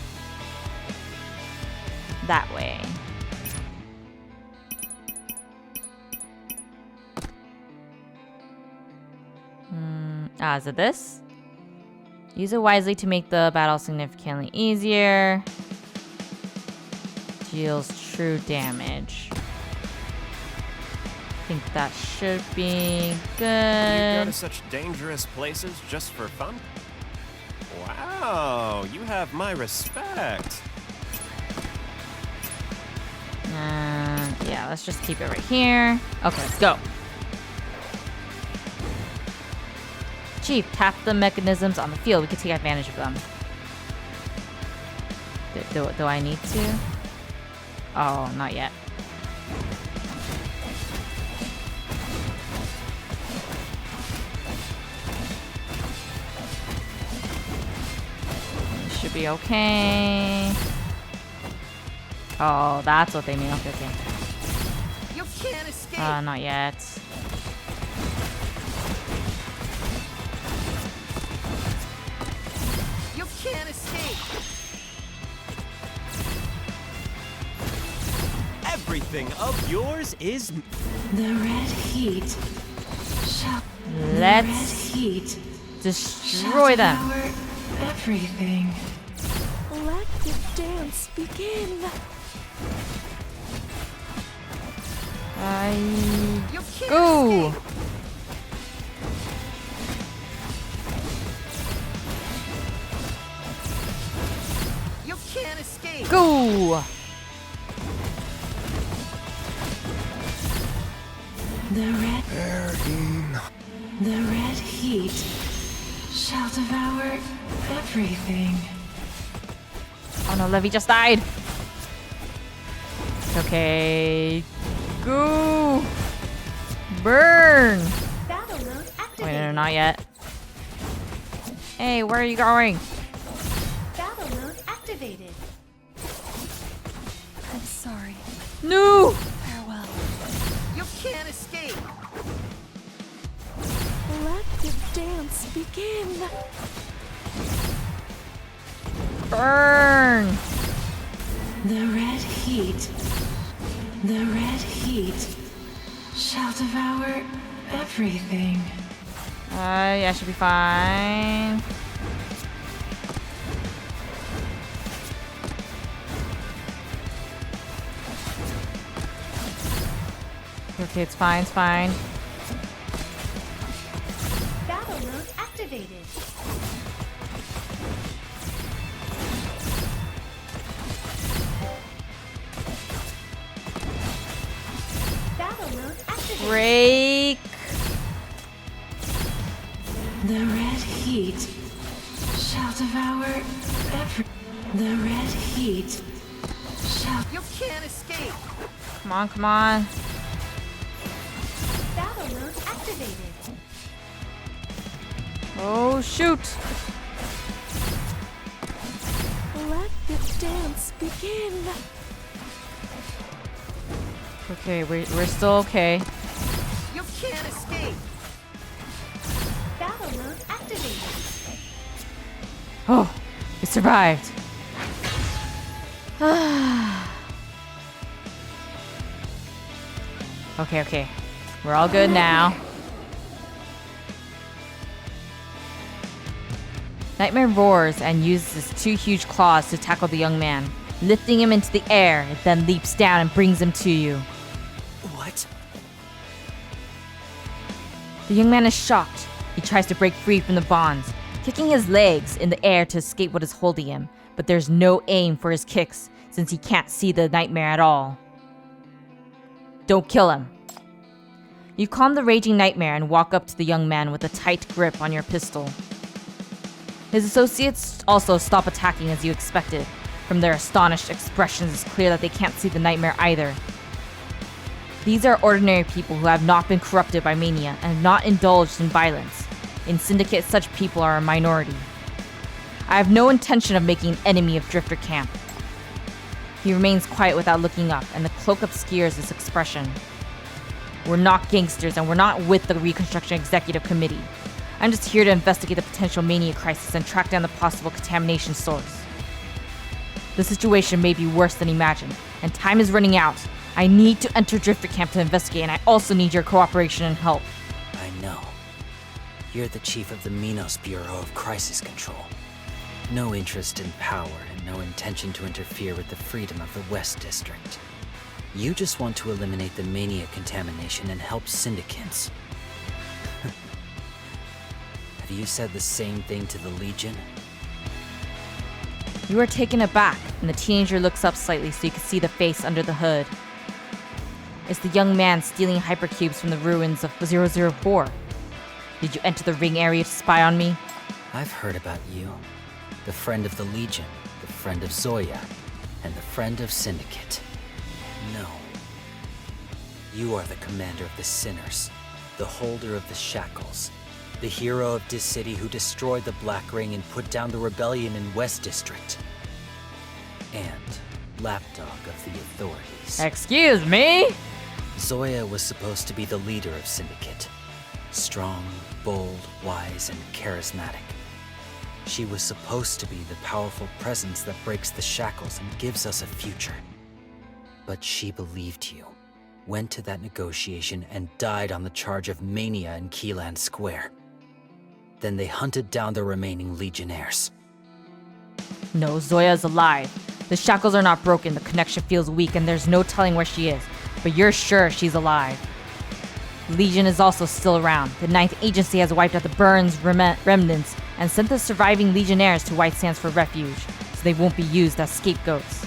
That way. Is it this? Use it wisely to make the battle significantly easier. Deals true damage. I think that should be good. You go to such dangerous places just for fun? Wow, you have my respect. Yeah, let's just keep it right here. Okay, let's go. Chief, tap the mechanisms on the field. We can take advantage of them. Do I need to? Oh, not yet. Should be okay. Oh, that's what they mean. Okay, okay. You can't escape. Not yet. You can't escape. Everything of yours is... The red heat shall... Let's the red heat destroy them. devour everything. Let the dance begin. Go! You can't escape. Go! The red... The red heat shall devour everything. Oh no, Levy just died. Okay. Go! Burn! Battle mode activated. Wait, no, not yet. Hey, where are you going? Battle mode activated. I'm sorry. No! Farewell. You can't escape. Let the dance begin. Burn! The red heat. The red heat shall devour everything. Yeah, should be fine. Okay, it's fine, it's fine. Battle mode activated. Battle mode activated. Break! The red heat shall devour every... The red heat shall... You can't escape. Come on, come on. Battle mode activated. Oh, shoot! Let the dance begin. Okay, we're still okay. You can't escape. Battle mode activated. Oh, we survived. Okay. We're all good now. Nightmare roars and uses his two huge claws to tackle the young man, lifting him into the air. It then leaps down and brings him to you. What? The young man is shocked. He tries to break free from the bonds, kicking his legs in the air to escape what is holding him, but there's no aim for his kicks since he can't see the nightmare at all. Don't kill him. You calm the raging nightmare and walk up to the young man with a tight grip on your pistol. His associates also stop attacking as you expected. From their astonished expressions, it's clear that they can't see the nightmare either. These are ordinary people who have not been corrupted by mania and have not indulged in violence. In Syndicate, such people are a minority. I have no intention of making an enemy of Drifter Camp. He remains quiet without looking up, and the cloak obscures his expression. We're not gangsters, and we're not with the Reconstruction Executive Committee. I'm just here to investigate the potential mania crisis and track down the possible contamination source. The situation may be worse than imagined, and time is running out. I need to enter Drifter Camp to investigate, and I also need your cooperation and help. I know. You're the chief of the Minos Bureau of Crisis Control. No interest in power and no intention to interfere with the freedom of the West District. You just want to eliminate the mania contamination and help syndicates. Have you said the same thing to the Legion? You are taken aback, and the teenager looks up slightly so you can see the face under the hood. It's the young man stealing hypercubes from the ruins of 004. Did you enter the ring area to spy on me? I've heard about you. The friend of the Legion, the friend of Zoya, and the friend of Syndicate. No. You are the commander of the Sinners, the holder of the Shackles, the hero of this city who destroyed the Black Ring and put down the rebellion in West District. And lapdog of the authorities. Excuse me? Zoya was supposed to be the leader of Syndicate. Strong, bold, wise, and charismatic. She was supposed to be the powerful presence that breaks the shackles and gives us a future. But she believed you, went to that negotiation, and died on the charge of mania in Keyland Square. Then they hunted down the remaining Legionnaires. No, Zoya is alive. The shackles are not broken, the connection feels weak, and there's no telling where she is. But you're sure she's alive. Legion is also still around. The 9th Agency has wiped out the Burns remnants and sent the surviving Legionnaires to White Sands for refuge, so they won't be used as scapegoats.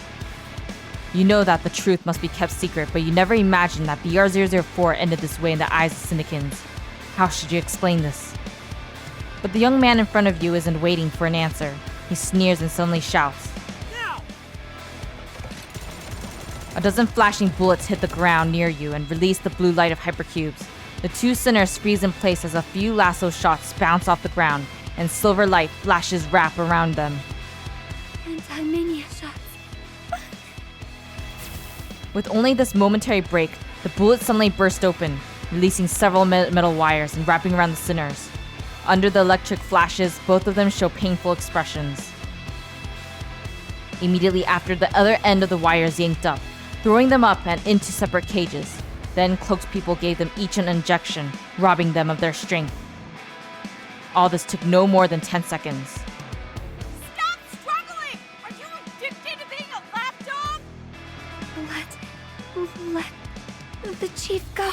You know that the truth must be kept secret, but you never imagined that BR-004 ended this way in the eyes of Syndicans. How should you explain this? But the young man in front of you isn't waiting for an answer. He sneers and suddenly shouts. Now! A dozen flashing bullets hit the ground near you and release the blue light of hypercubes. The two sinners freeze in place as a few lasso shots bounce off the ground, and silver light flashes wrap around them. Anti-mania shots. With only this momentary break, the bullets suddenly burst open, releasing several metal wires and wrapping around the sinners. Under the electric flashes, both of them show painful expressions. Immediately after, the other end of the wires yanked up, throwing them up and into separate cages. Then cloaked people gave them each an injection, robbing them of their strength. All this took no more than 10 seconds. Stop struggling! Are you addicted to being a lapdog? Let the chief go.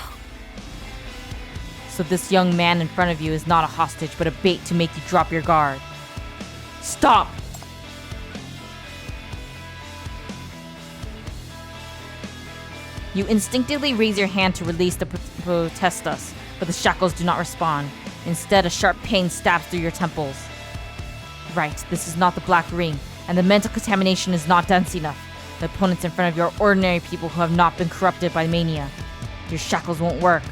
So this young man in front of you is not a hostage, but a bait to make you drop your guard. Stop! You instinctively raise your hand to release the protestas, but the shackles do not respond. Instead, a sharp pain stabs through your temples. Right, this is not the Black Ring, and the mental contamination is not dense enough. The opponents in front of you are ordinary people who have not been corrupted by mania. Your shackles won't work.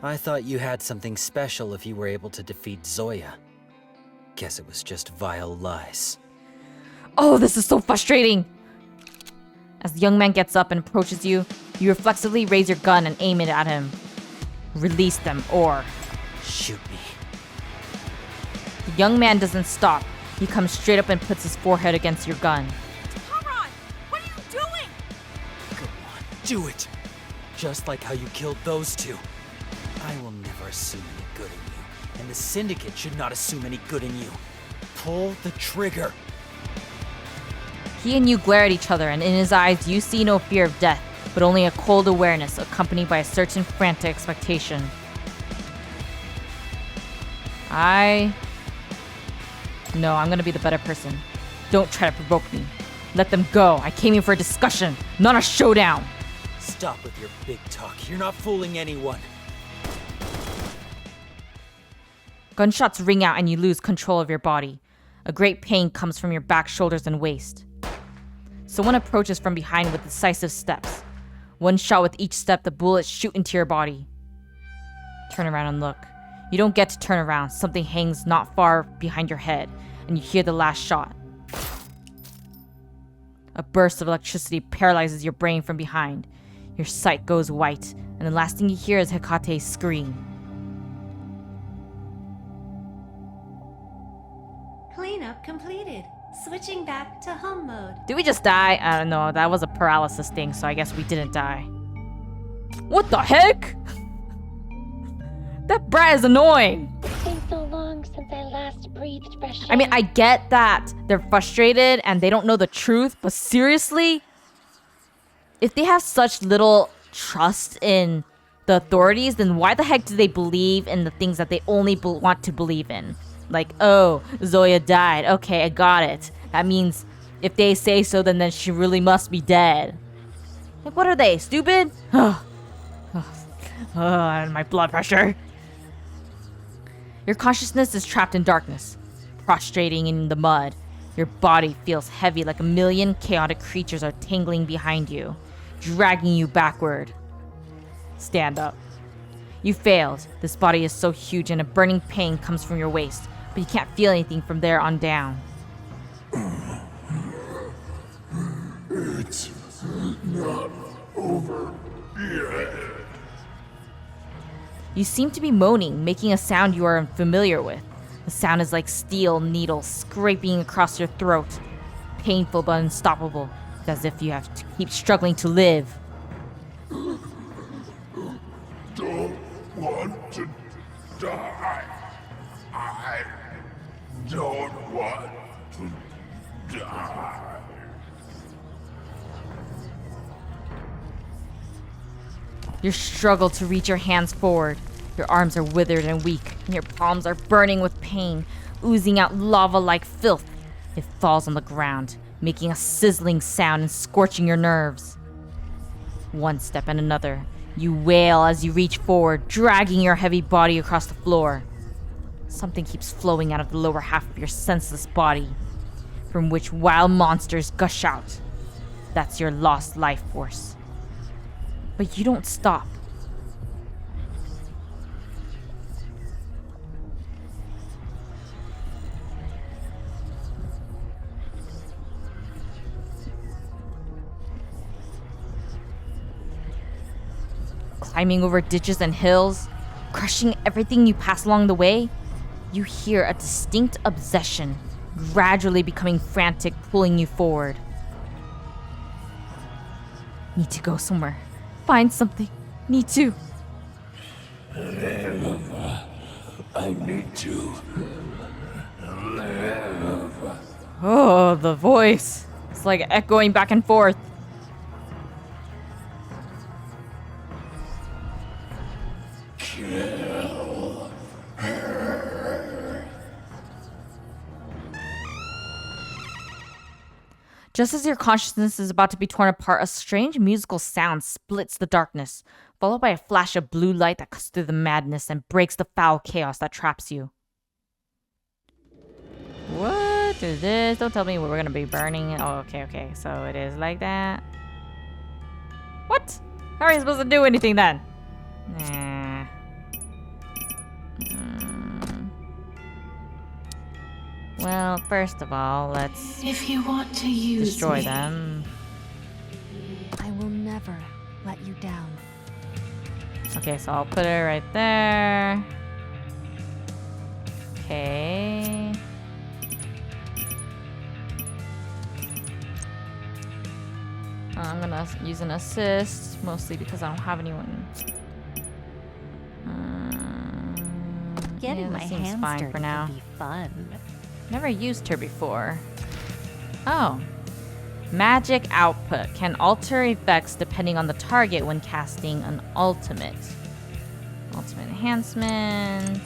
I thought you had something special if you were able to defeat Zoya. Guess it was just vile lies. Oh, this is so frustrating! As the young man gets up and approaches you, you reflexively raise your gun and aim it at him. Release them, or... Shoot me. The young man doesn't stop. He comes straight up and puts his forehead against your gun. Taran! What are you doing? Go on, do it! Just like how you killed those two. I will never assume any good in you, and the Syndicate should not assume any good in you. Pull the trigger. He and you glare at each other, and in his eyes you see no fear of death, but only a cold awareness accompanied by a certain frantic expectation. No, I'm gonna be the better person. Don't try to provoke me. Let them go. I came here for a discussion, not a showdown. Stop with your big talk. You're not fooling anyone. Gunshots ring out and you lose control of your body. A great pain comes from your back, shoulders, and waist. Someone approaches from behind with decisive steps. One shot with each step, the bullets shoot into your body. Turn around and look. You don't get to turn around. Something hangs not far behind your head, and you hear the last shot. A burst of electricity paralyzes your brain from behind. Your sight goes white, and the last thing you hear is Hekate's scream. Cleanup completed. Switching back to home mode. Did we just die? I don't know. That was a paralysis thing, so I guess we didn't die. What the heck? That brat is annoying. It's been so long since I last breathed fresh air. I mean, I get that they're frustrated and they don't know the truth, but seriously? If they have such little trust in the authorities, then why the heck do they believe in the things that they only want to believe in? Like, oh, Zoya died. Okay, I got it. That means if they say so, then she really must be dead. Like, what are they, stupid? My blood pressure. Your consciousness is trapped in darkness, prostrating in the mud. Your body feels heavy like a million chaotic creatures are tangling behind you, dragging you backward. Stand up. You failed. This body is so huge and a burning pain comes from your waist, but you can't feel anything from there on down. It's not over yet. You seem to be moaning, making a sound you are familiar with. The sound is like steel needles scraping across your throat. Painful but unstoppable. It's as if you have to keep struggling to live. Don't want to die. I don't want to die. You struggle to reach your hands forward. Your arms are withered and weak, and your palms are burning with pain, oozing out lava-like filth. It falls on the ground, making a sizzling sound and scorching your nerves. One step and another. You wail as you reach forward, dragging your heavy body across the floor. Something keeps flowing out of the lower half of your senseless body, from which wild monsters gush out. That's your lost life force. But you don't stop. Climbing over ditches and hills, crushing everything you pass along the way, you hear a distinct obsession, gradually becoming frantic, pulling you forward. Need to go somewhere. Find something. Need to. Live. I need to live. Oh, the voice. It's like echoing back and forth. Kill her. Just as your consciousness is about to be torn apart, a strange musical sound splits the darkness, followed by a flash of blue light that cuts through the madness and breaks the foul chaos that traps you. What is this? Don't tell me we're gonna be burning it. Oh, okay. So it is like that. What? How are you supposed to do anything then? Nah. Well, first of all, let's If you want to use destroy me, them. I will never let you down. Okay, so I'll put it right there. Okay. I'm gonna use an assist, mostly because I don't have anyone. Getting yeah, my that seems hands fine dirty for now. would be fun. Never used her before. Oh. Magic output can alter effects depending on the target when casting an ultimate. Ultimate enhancement.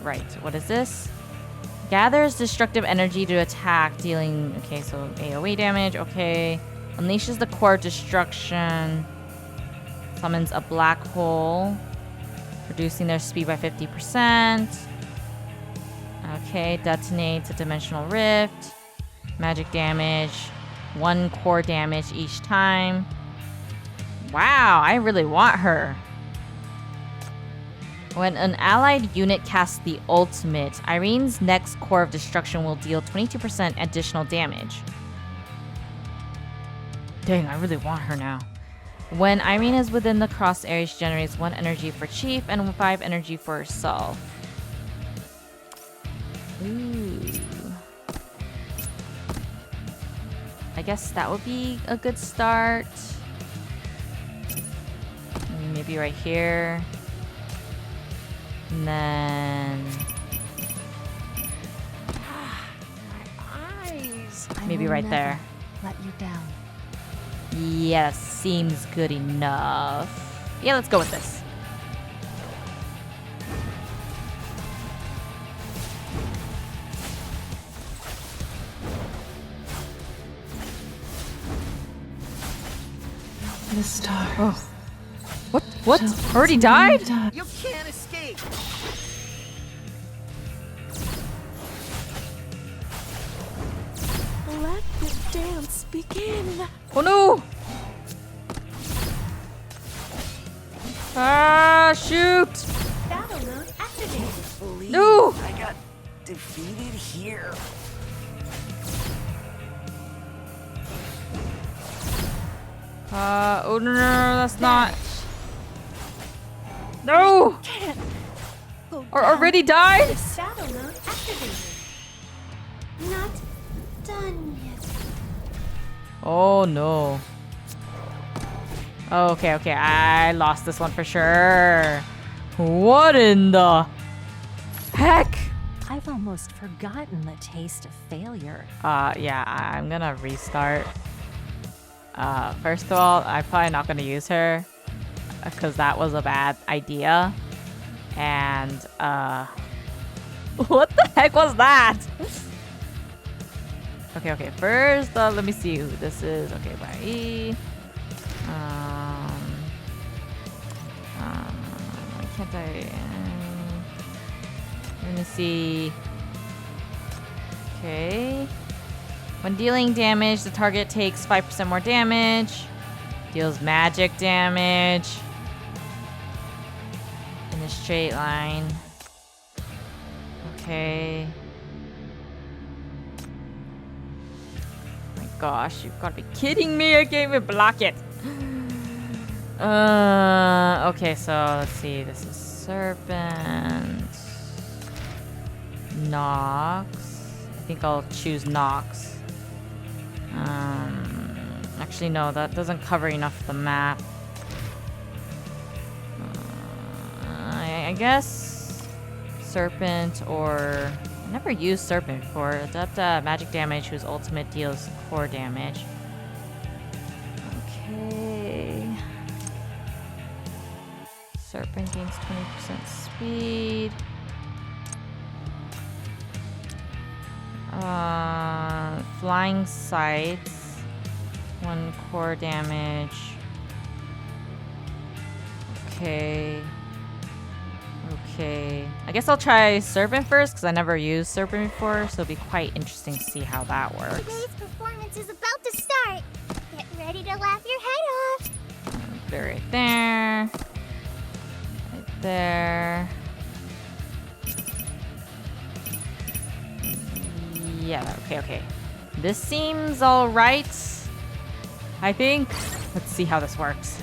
Right. What is this? Gathers destructive energy to attack, dealing... Okay, so AoE damage. Okay. Unleashes the core of destruction. Summons a black hole. Reducing their speed by 50%. Okay, detonates a dimensional rift. Magic damage. 1 core damage each time. Wow, I really want her. When an allied unit casts the ultimate, Irene's next core of destruction will deal 22% additional damage. Dang, I really want her now. When Irene is within the cross area, she generates 1 energy for Chief and 5 energy for herself. Ooh. I guess that would be a good start. Maybe right here. And then... maybe right there. Let you down. Yeah, that seems good enough. Yeah, let's go with this. the stars. Oh. What? Already died? You can't escape. Let the dance begin. Oh no! Ah, shoot! Battle mode activated. No! I got defeated here. Oh no, that's not. No! Go Or already died? Battle mode activated. Not done yet. Oh no. Okay, okay, I lost this one for sure. What in the heck? I've almost forgotten the taste of failure. Yeah, I'm gonna restart. First of all, I'm probably not gonna use her because that was a bad idea. And, what the heck was that? Okay, okay, first, let me see who this is. Okay, by E. Why can't I? Let me see. Okay. When dealing damage, the target takes 5% more damage. Deals magic damage. In a straight line. Okay. Oh my gosh, you've got to be kidding me. I can't even block it. Okay, so let's see. This is Serpent. Nox. I think I'll choose Nox. Actually, no, that doesn't cover enough of the map. I guess Serpent or... I never used Serpent before. Adept magic damage whose ultimate deals core damage. Okay. Serpent gains 20% speed. Flying sights. 1 core damage. Okay. Okay. I guess I'll try Serpent first because I never used Serpent before, so it'll be quite interesting to see how that works. Today's performance is about to start. Get ready to laugh your head off. Put it right there. Right there. Yeah, okay, okay. This seems alright, I think. Let's see how this works.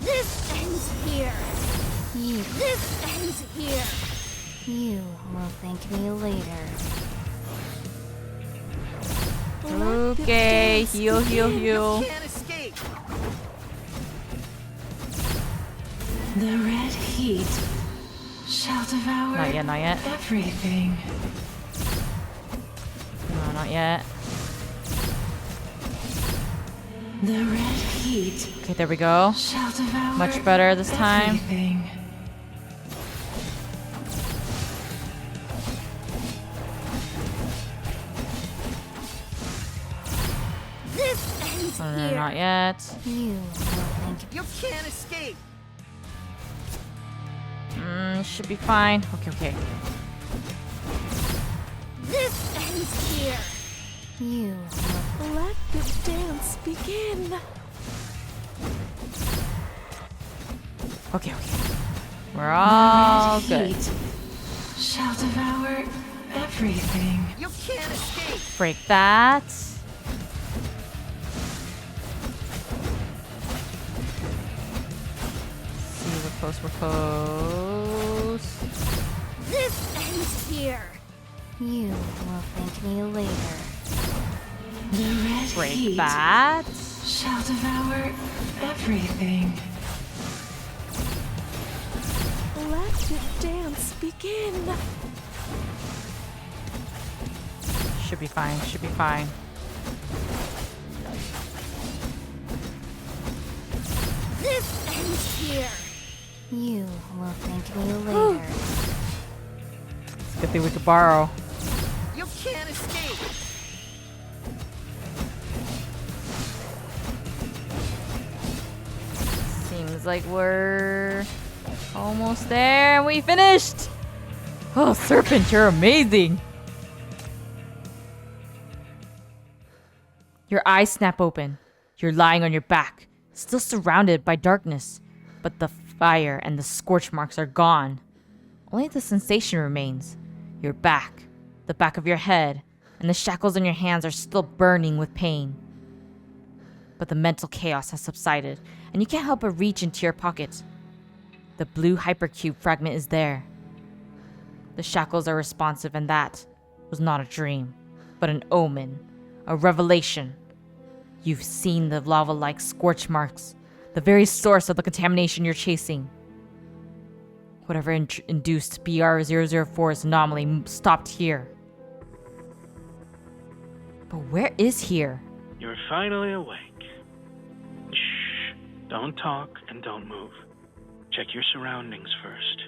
This ends here. This ends here. You will thank me later. Okay, heal, heal, heal. Can't escape. The red heat shall devour Not yet, not yet. everything. No, not yet. The red heat Okay, there we go. shall devour Much better this time. everything. This ends here. Not yet. You will thank You can't escape. Should be fine. Okay, okay. This ends here. You will Let the dance begin. Okay, okay. We're all The red good. heat shall devour everything. You can't escape. Break that. See, we're close, we're close. This ends here. You will thank me later. The red Break heat that. shall devour everything. Let the dance begin. Should be fine, should be fine. This ends here. You will thank me later. It's a good thing we could borrow. You can't escape. Seems like we're almost there. We finished! Oh, Serpent, you're amazing! Your eyes snap open. You're lying on your back, still surrounded by darkness. But the fire and the scorch marks are gone. Only the sensation remains. Your back, the back of your head, and the shackles on your hands are still burning with pain. But the mental chaos has subsided, and you can't help but reach into your pocket. The blue hypercube fragment is there. The shackles are responsive, and that was not a dream, but an omen, a revelation. You've seen the lava-like scorch marks, the very source of the contamination you're chasing. Whatever induced BR-004's anomaly stopped here. But where is here? You're finally awake. Shh. Don't talk and don't move. Check your surroundings first.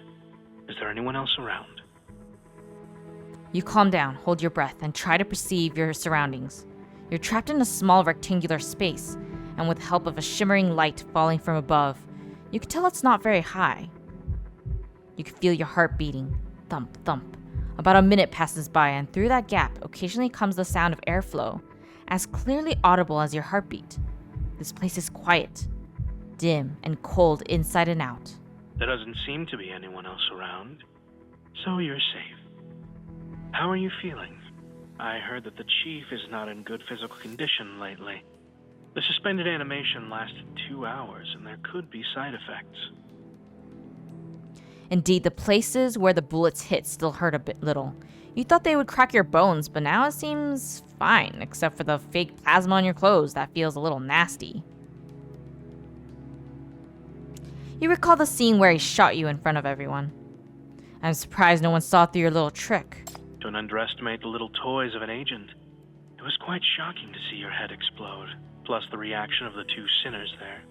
Is there anyone else around? You calm down, hold your breath, and try to perceive your surroundings. You're trapped in a small rectangular space, and with help of a shimmering light falling from above, you can tell it's not very high. You can feel your heart beating. Thump, thump. About a minute passes by, and through that gap, occasionally comes the sound of airflow, as clearly audible as your heartbeat. This place is quiet, dim, and cold inside and out. There doesn't seem to be anyone else around, so you're safe. How are you feeling? I heard that the chief is not in good physical condition lately. The suspended animation lasted 2 hours, and there could be side effects. Indeed, the places where the bullets hit still hurt a bit little. You thought they would crack your bones, but now it seems fine, except for the fake plasma on your clothes that feels a little nasty. You recall the scene where he shot you in front of everyone. I'm surprised no one saw through your little trick. Don't underestimate the little toys of an agent. It was quite shocking to see your head explode, plus the reaction of the 2 sinners there.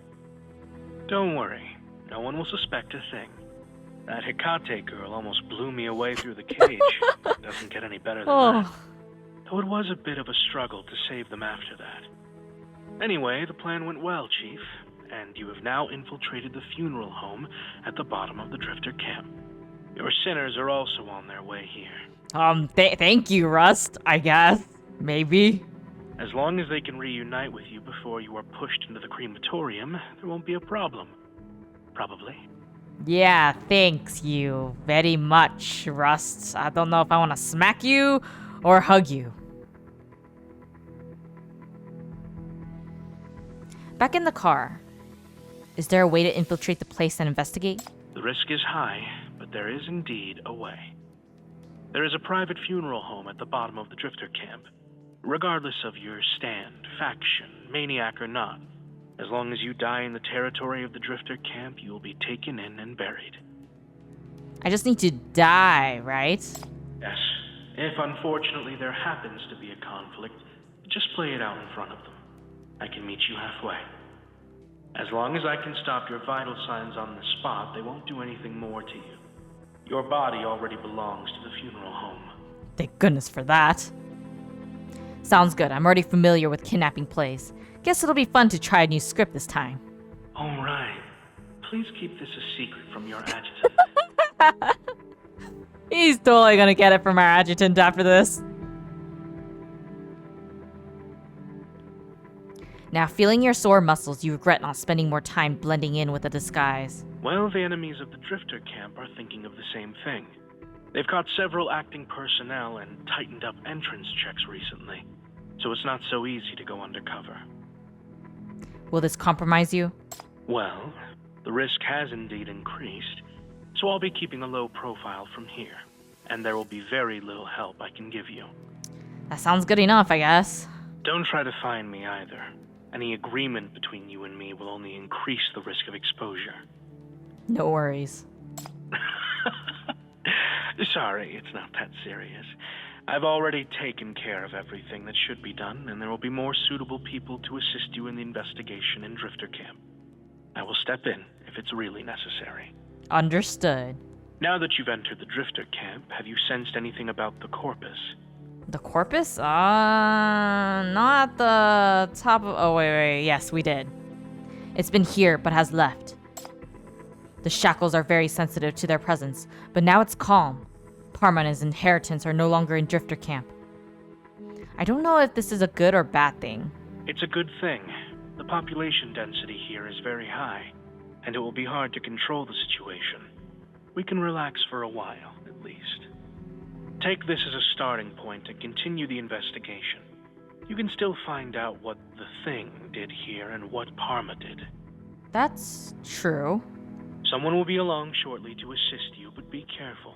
Don't worry, no one will suspect a thing. That Hecate girl almost blew me away through the cage. Doesn't get any better than that. Though it was a bit of a struggle to save them after that. Anyway, the plan went well, Chief, and you have now infiltrated the funeral home at the bottom of the Drifter camp. Your sinners are also on their way here. Thank you, Rust, I guess. Maybe. As long as they can reunite with you before you are pushed into the crematorium, there won't be a problem. Probably. Yeah, thanks you very much, Rust. I don't know if I want to smack you or hug you. Back in the car. Is there a way to infiltrate the place and investigate? The risk is high, but there is indeed a way. There is a private funeral home at the bottom of the Drifter camp. Regardless of your stand, faction, maniac or not, as long as you die in the territory of the Drifter camp, you will be taken in and buried. I just need to die, right? Yes. If unfortunately there happens to be a conflict, just play it out in front of them. I can meet you halfway. As long as I can stop your vital signs on the spot, they won't do anything more to you. Your body already belongs to the funeral home. Thank goodness for that. Sounds good. I'm already familiar with kidnapping plays. Guess it'll be fun to try a new script this time. All right. Please keep this a secret from your adjutant. He's totally gonna get it from our adjutant after this. Now, feeling your sore muscles, you regret not spending more time blending in with the disguise. Well, the enemies of the Drifter camp are thinking of the same thing. They've caught several acting personnel and tightened up entrance checks recently, so it's not so easy to go undercover. Will this compromise you? Well, the risk has indeed increased, so I'll be keeping a low profile from here, and there will be very little help I can give you. That sounds good enough, I guess. Don't try to find me either. Any agreement between you and me will only increase the risk of exposure. No worries. Sorry, it's not that serious. I've already taken care of everything that should be done, and there will be more suitable people to assist you in the investigation in Drifter Camp. I will step in if it's really necessary. Understood. Now that you've entered the Drifter Camp, have you sensed anything about the corpus? The corpus? Not at the top of... Oh, wait. Yes, we did. It's been here, but has left. The shackles are very sensitive to their presence, but now it's calm. Parma and his inheritance are no longer in Drifter Camp. I don't know if this is a good or bad thing. It's a good thing. The population density here is very high, and it will be hard to control the situation. We can relax for a while, at least. Take this as a starting point and continue the investigation. You can still find out what the Thing did here and what Parma did. That's true. Someone will be along shortly to assist you, but be careful.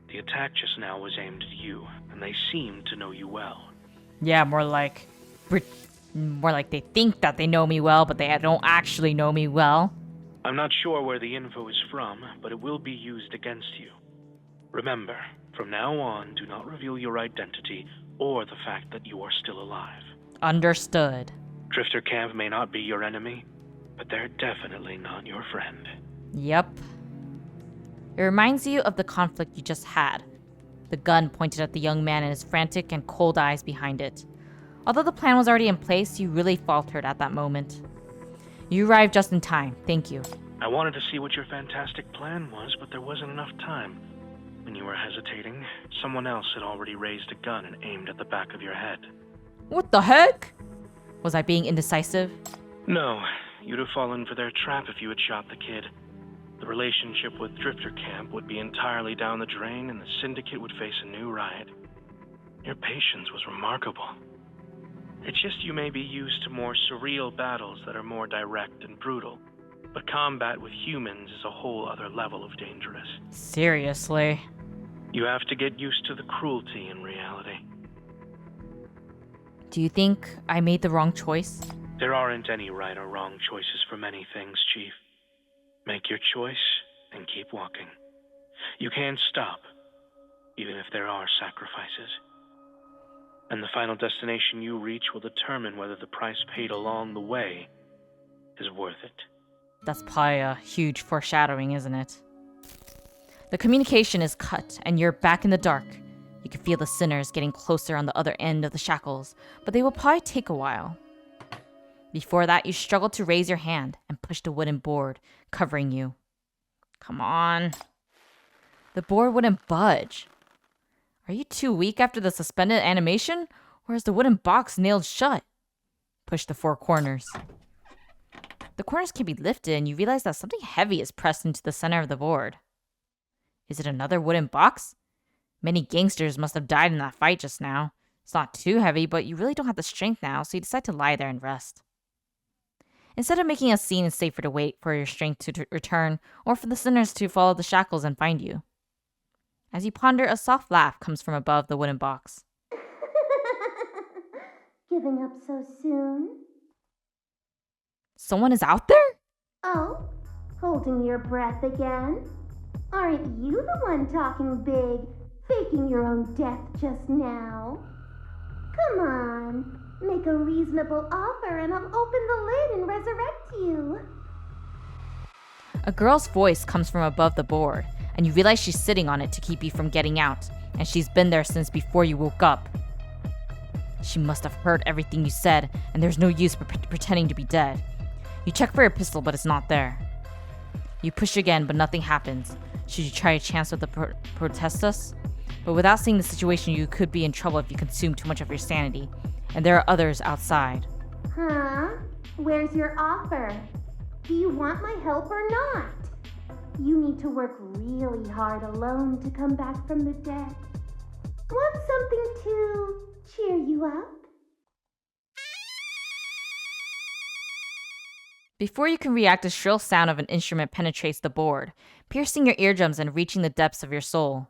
The attack just now was aimed at you, and they seem to know you well. Yeah, more like they think that they know me well, but they don't actually know me well. I'm not sure where the info is from, but it will be used against you. Remember, from now on, do not reveal your identity or the fact that you are still alive. Understood. Drifter Camp may not be your enemy, but they're definitely not your friend. Yep. It reminds you of the conflict you just had. The gun pointed at the young man and his frantic and cold eyes behind it. Although the plan was already in place, you really faltered at that moment. You arrived just in time. Thank you. I wanted to see what your fantastic plan was, but there wasn't enough time. When you were hesitating, someone else had already raised a gun and aimed at the back of your head. What the heck? Was I being indecisive? No, you'd have fallen for their trap if you had shot the kid. The relationship with Drifter Camp would be entirely down the drain and the Syndicate would face a new riot. Your patience was remarkable. It's just you may be used to more surreal battles that are more direct and brutal, but combat with humans is a whole other level of dangerous. Seriously? You have to get used to the cruelty in reality. Do you think I made the wrong choice? There aren't any right or wrong choices for many things, Chief. Make your choice and keep walking. You can't stop, even if there are sacrifices. And the final destination you reach will determine whether the price paid along the way is worth it. That's probably a huge foreshadowing, isn't it? The communication is cut, and you're back in the dark. You can feel the sinners getting closer on the other end of the shackles, but they will probably take a while. Before that, you struggle to raise your hand and push the wooden board covering you. Come on. The board wouldn't budge. Are you too weak after the suspended animation, or is the wooden box nailed shut? Push the four corners. The corners can be lifted, and you realize that something heavy is pressed into the center of the board. Is it another wooden box? Many gangsters must have died in that fight just now. It's not too heavy, but you really don't have the strength now, so you decide to lie there and rest. Instead of making a scene, it's safer to wait for your strength to return, or for the sinners to follow the shackles and find you. As you ponder, a soft laugh comes from above the wooden box. Giving up so soon? Someone is out there? Oh, holding your breath again? Aren't you the one talking big, faking your own death just now? Come on, make a reasonable offer and I'll open the lid and resurrect you. A girl's voice comes from above the board, and you realize she's sitting on it to keep you from getting out, and she's been there since before you woke up. She must have heard everything you said, and there's no use pretending to be dead. You check for your pistol, but it's not there. You push again, but nothing happens. Should you try a chance with the protestas? But without seeing the situation, you could be in trouble if you consume too much of your sanity, and there are others outside. Huh? Where's your offer? Do you want my help or not? You need to work really hard alone to come back from the dead. Want something to cheer you up? Before you can react, a shrill sound of an instrument penetrates the board, piercing your eardrums and reaching the depths of your soul.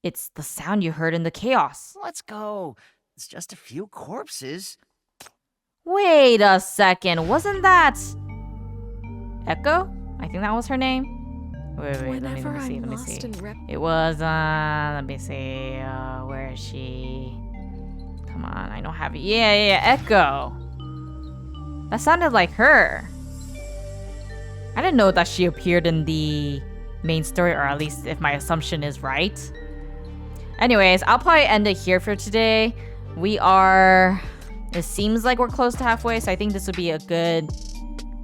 It's the sound you heard in the chaos. Let's go. It's just a few corpses. Wait a second, wasn't that Echo? I think that was her name. Wait, let me see. It was, let me see, where is she? Come on, I don't have it. Yeah, Echo. That sounded like her. I didn't know that she appeared in the main story, or at least if my assumption is right. Anyways, I'll probably end it here for today. It seems like we're close to halfway, so I think this would be a good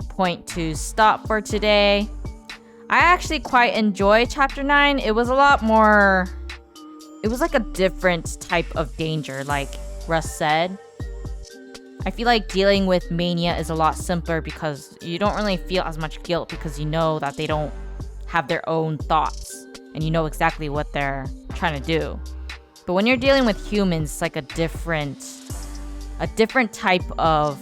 point to stop for today. I actually quite enjoyed Chapter 9. It was a lot more... It was like a different type of danger, like Russ said. I feel like dealing with mania is a lot simpler because you don't really feel as much guilt because you know that they don't have their own thoughts and you know exactly what they're trying to do. But when you're dealing with humans, it's like a different type of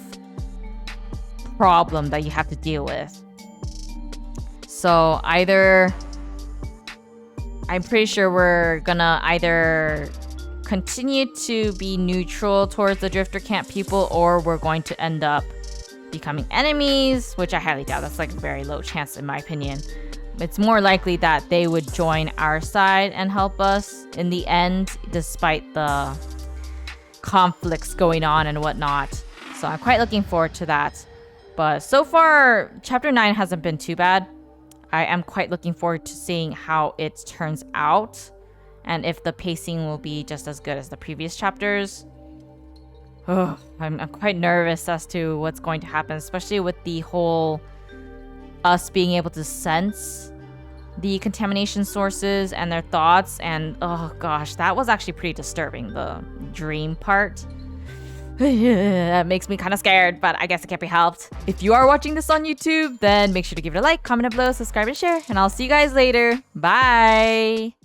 problem that you have to deal with. So either I'm pretty sure we're gonna either continue to be neutral towards the Drifter Camp people, or we're going to end up becoming enemies, which I highly doubt. That's like a very low chance in my opinion. It's more likely that they would join our side and help us in the end, despite the conflicts going on and whatnot. So I'm quite looking forward to that. But so far, Chapter 9 hasn't been too bad. I am quite looking forward to seeing how it turns out, and if the pacing will be just as good as the previous chapters. Oh, I'm quite nervous as to what's going to happen, especially with the whole us being able to sense the contamination sources and their thoughts. And oh gosh, that was actually pretty disturbing, the dream part. That makes me kind of scared, but I guess it can't be helped. If you are watching this on YouTube, then make sure to give it a like, comment below, subscribe, and share, and I'll see you guys later. Bye!